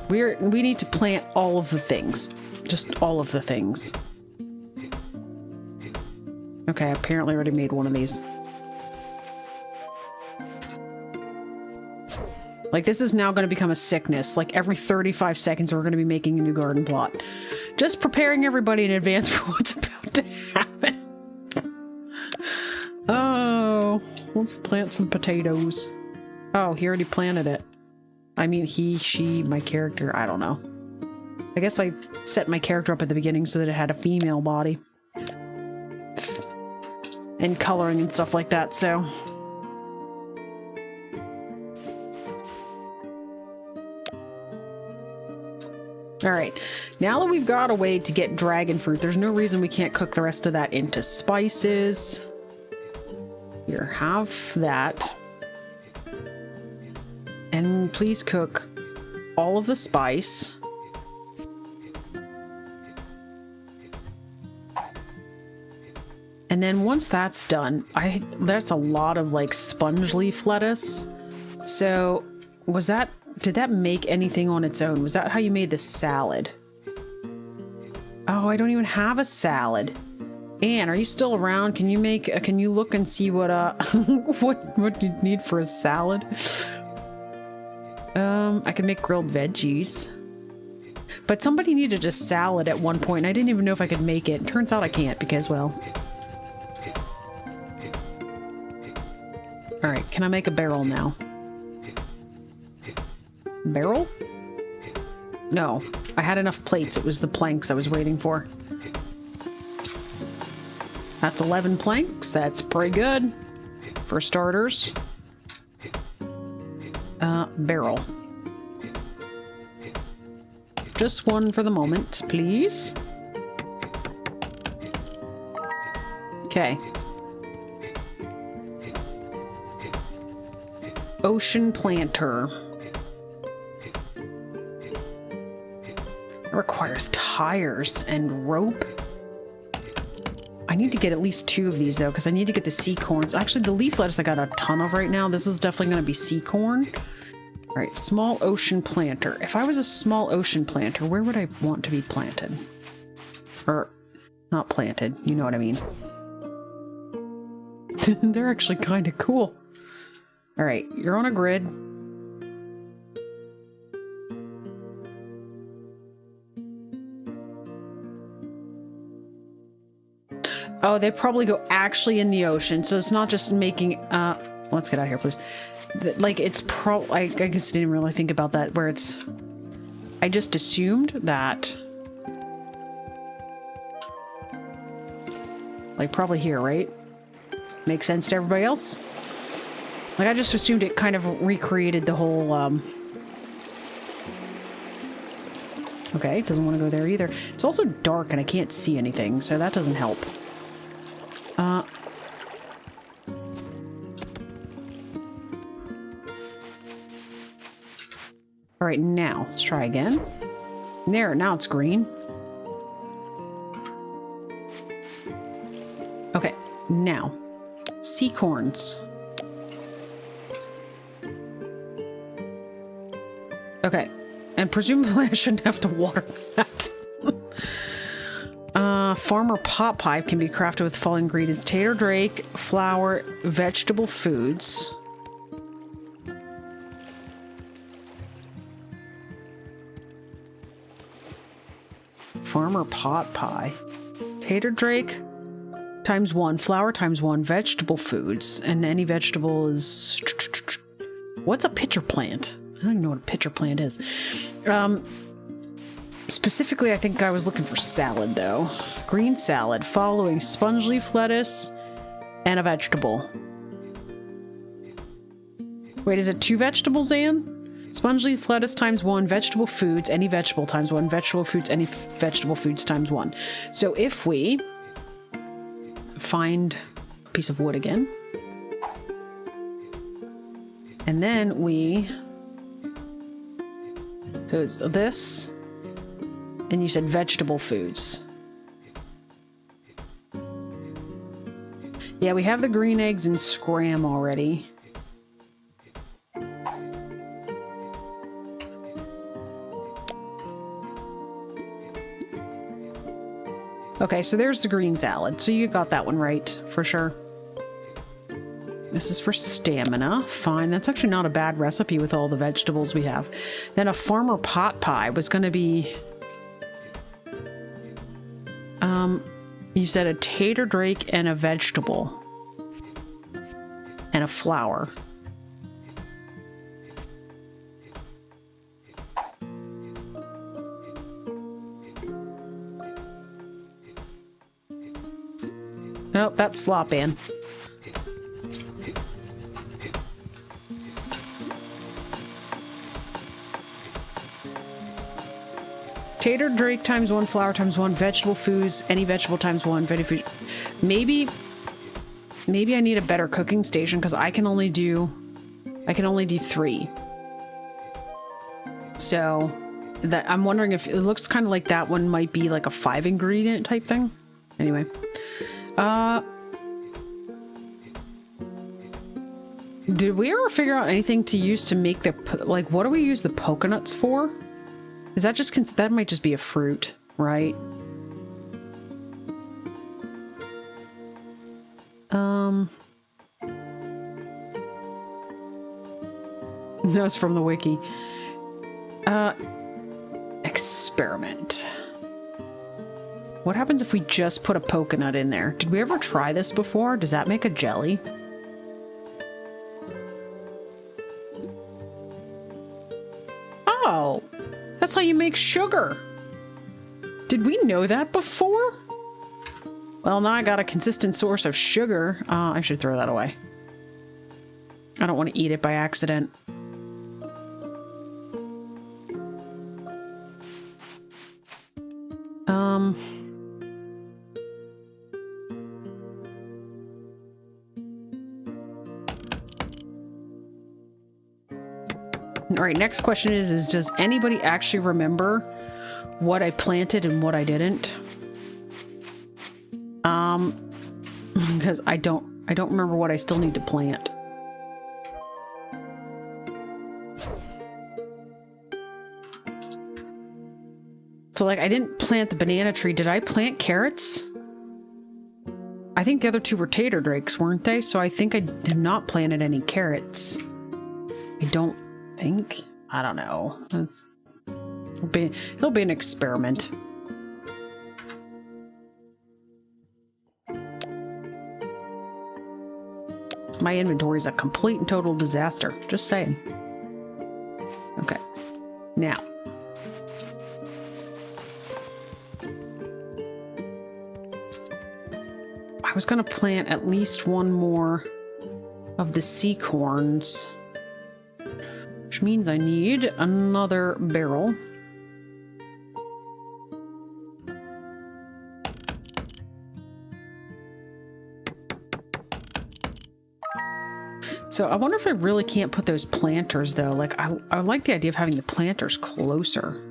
We need to plant all of the things. Just all of the things. Okay, I apparently already made one of these. Like, this is now going to become a sickness. Like, every 35 seconds we're going to be making a new garden plot. Just preparing everybody in advance for what's about to happen. Oh, let's plant some potatoes. Oh, he already planted it. I mean, he, she, my character, I don't know. I guess I set my character up at the beginning so that it had a female body. And coloring and stuff like that, so... Alright, now that we've got a way to get dragon fruit, there's no reason we can't cook the rest of that into spices. Here, have that. And please cook all of the spice. And then once that's done, that's a lot of like sponge leaf lettuce. So did that make anything on its own? Was that how you made the salad? Oh, I don't even have a salad. Anne, are you still around? Can you look and see what what you need for a salad? I can make grilled veggies. But somebody needed a salad at one point, and I didn't even know if I could make it. Turns out I can't because, well... Alright, can I make a barrel now? Barrel? No, I had enough plates. It was the planks I was waiting for. That's 11 planks. That's pretty good. For starters. Barrel. Just one for the moment, please. Okay. Ocean planter. It requires tires and rope. I need to get at least 2 of these, though, because I need to get the sea corns. Actually, the leaf lettuce I got a ton of right now. This is definitely going to be sea corn. All right, small ocean planter. If I was a small ocean planter, where would I want to be planted? Or, not planted, you know what I mean. They're actually kind of cool. All right, you're on a grid. Oh, they probably go actually in the ocean, so it's not just making, let's get out of here, please. Like, it's I guess I didn't really think about that, where it's, I just assumed that, like, probably here, right? Makes sense to everybody else? Like, I just assumed it kind of recreated the whole, Okay, it doesn't want to go there either. It's also dark and I can't see anything, so that doesn't help. All right, now let's try again. There, now it's green. Okay, now sea corns. Okay, and presumably I shouldn't have to water that. Farmer pot pie can be crafted with following ingredients: tater drake, flour, vegetable foods. Farmer pot pie. Tater drake times 1, flour times 1, vegetable foods, and any vegetable is... What's a pitcher plant? I don't even know what a pitcher plant is. Specifically, I think I was looking for salad, though. Green salad, following sponge leaf lettuce and a vegetable. Wait, is it 2 vegetables, Anne? Sponge leaf lettuce times 1, vegetable foods, any vegetable times 1, vegetable foods, any vegetable foods times 1. So if we find a piece of wood again, and then we... So it's this, and you said vegetable foods. Yeah, we have the green eggs and scram already. Okay, so there's the green salad. So you got that one right, for sure. This is for stamina. Fine, that's actually not a bad recipe with all the vegetables we have. Then a farmer pot pie was going to be... you said a tater drake and a vegetable. And a flour. Nope, that's slop, Ann. Tater drake times 1, flour times 1, vegetable foods, any vegetable times 1, veggie food. Maybe I need a better cooking station because I can only do 3. So that I'm wondering if it looks kind of like that one might be like a 5 ingredient type thing. Anyway. Did we ever figure out anything to use to make the, like, what do we use the coconuts for? Is that just, that might just be a fruit, right? That was from the wiki. Experiment. What happens if we just put a coconut in there? Did we ever try this before? Does that make a jelly? Oh, that's how you make sugar. Did we know that before? Well, now I got a consistent source of sugar. I should throw that away. I don't want to eat it by accident. All right, next question is does anybody actually remember what I planted and what I didn't? Because I don't remember what I still need to plant. So, like, I didn't plant the banana tree. Did I plant carrots? I think the other 2 were tater drakes, weren't they? So I think I did not planted any carrots. I don't think. I don't know. It'll be an experiment. My inventory is a complete and total disaster. Just saying. Okay. Now. I was going to plant at least 1 more of the sea corns, which means I need another barrel. So I wonder if I really can't put those planters though. Like I like the idea of having the planters closer.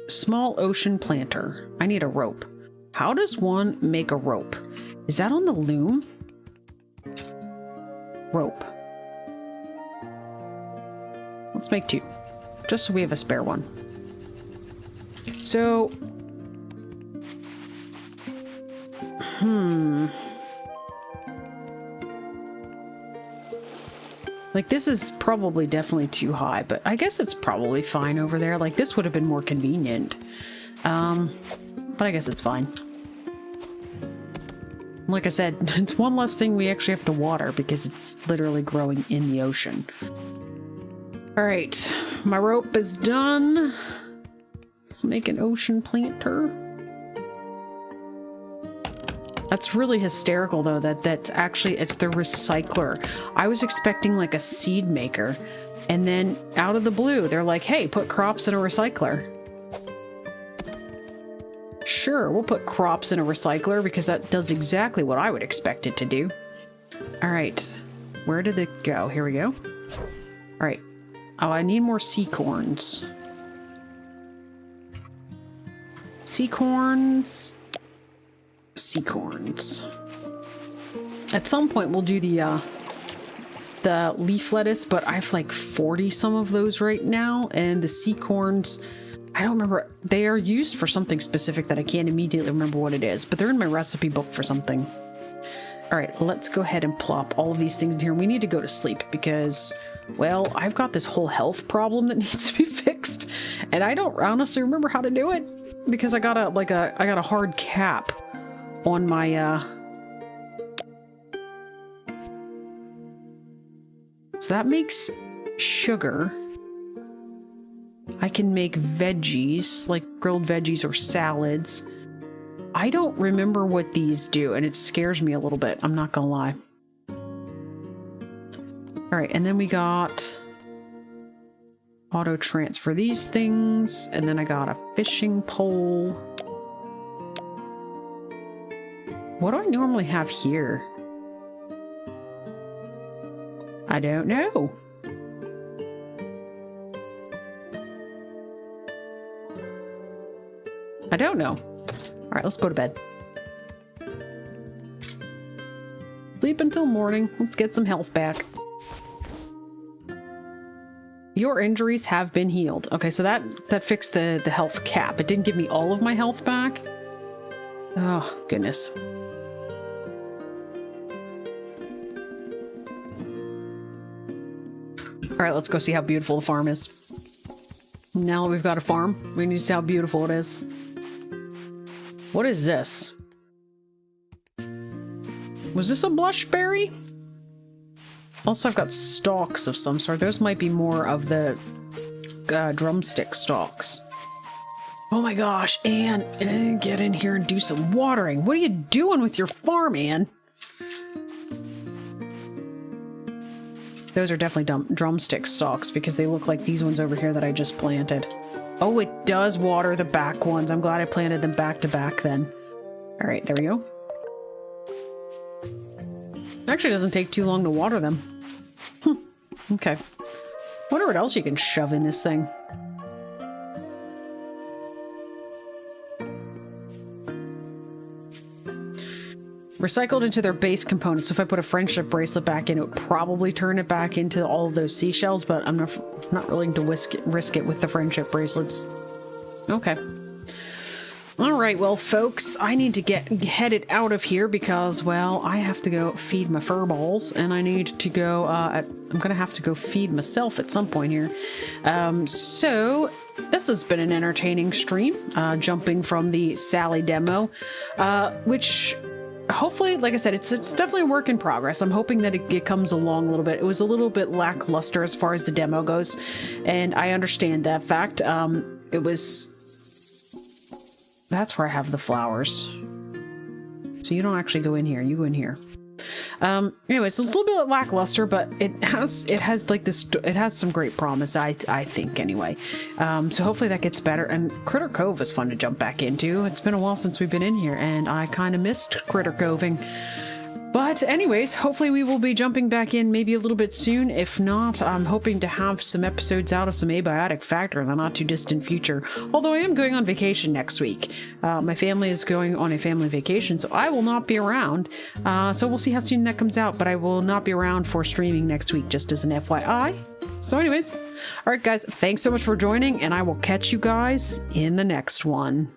Small ocean planter. I need a rope. How does one make a rope? Is that on the loom? Rope. Let's make 2. Just so we have a spare one. So... Like, this is probably definitely too high, but I guess it's probably fine over there. Like, this would have been more convenient. But I guess it's fine. Like I said, it's one less thing we actually have to water because it's literally growing in the ocean. All right, my rope is done. Let's make an ocean planter. That's really hysterical though, that's actually, it's the recycler. I was expecting like a seed maker, and then out of the blue, they're like, hey, put crops in a recycler. Sure, we'll put crops in a recycler because that does exactly what I would expect it to do. All right, where did it go? Here we go. All right. Oh, I need more sea corns. Sea corns. Sea corns. At some point we'll do the leaf lettuce, but I have like 40 some of those right now, and the sea corns, I don't remember. They are used for something specific that I can't immediately remember what it is, but they're in my recipe book for something. All right, let's go ahead and plop all of these things in here. We need to go to sleep because, well, I've got this whole health problem that needs to be fixed, and I don't honestly remember how to do it because I got a hard cap on my so that makes sugar. I can make veggies, like grilled veggies or salads. I don't remember what these do, and it scares me a little bit, I'm not gonna lie. All right, and then we got auto transfer these things, and then I got a fishing pole. What do I normally have here? I don't know. I don't know. All right, let's go to bed. Sleep until morning. Let's get some health back. Your injuries have been healed. Okay, so that fixed the health cap. It didn't give me all of my health back. Oh, goodness. All right, let's go see how beautiful the farm is. Now that we've got a farm, we need to see how beautiful it is. What is this? Was this a blushberry? Also, I've got stalks of some sort. Those might be more of the drumstick stalks. Oh my gosh, Anne, get in here and do some watering. What are you doing with your farm, Anne? Those are definitely drumstick stalks because they look like these ones over here that I just planted. Oh, it does water the back ones. I'm glad I planted them back to back then. All right, there we go. Actually, it doesn't take too long to water them. Okay. Wonder what else you can shove in this thing. Recycled into their base components. So if I put a friendship bracelet back in, it would probably turn it back into all of those seashells, but I'm not willing to risk it with the friendship bracelets. Okay. All right, well, folks, I need to get headed out of here because, well, I have to go feed my fur balls, and I need to go, I'm going to have to go feed myself at some point here. So this has been an entertaining stream, jumping from the Sally demo, which... hopefully, like I said, it's definitely a work in progress. I'm hoping that it comes along a little bit. It was a little bit lackluster as far as the demo goes, and I understand that fact. That's where I have the flowers. So you don't actually go in here. You go in here. Anyways, so it's a little bit lackluster, but it has like this. It has some great promise. I think anyway. So hopefully that gets better. And Critter Cove is fun to jump back into. It's been a while since we've been in here, and I kind of missed Critter Coving. But anyways, hopefully we will be jumping back in maybe a little bit soon. If not, I'm hoping to have some episodes out of some Abiotic Factor in the not too distant future. Although I am going on vacation next week. My family is going on a family vacation, so I will not be around. So we'll see how soon that comes out, but I will not be around for streaming next week, just as an FYI. So anyways, all right guys, thanks so much for joining, and I will catch you guys in the next one.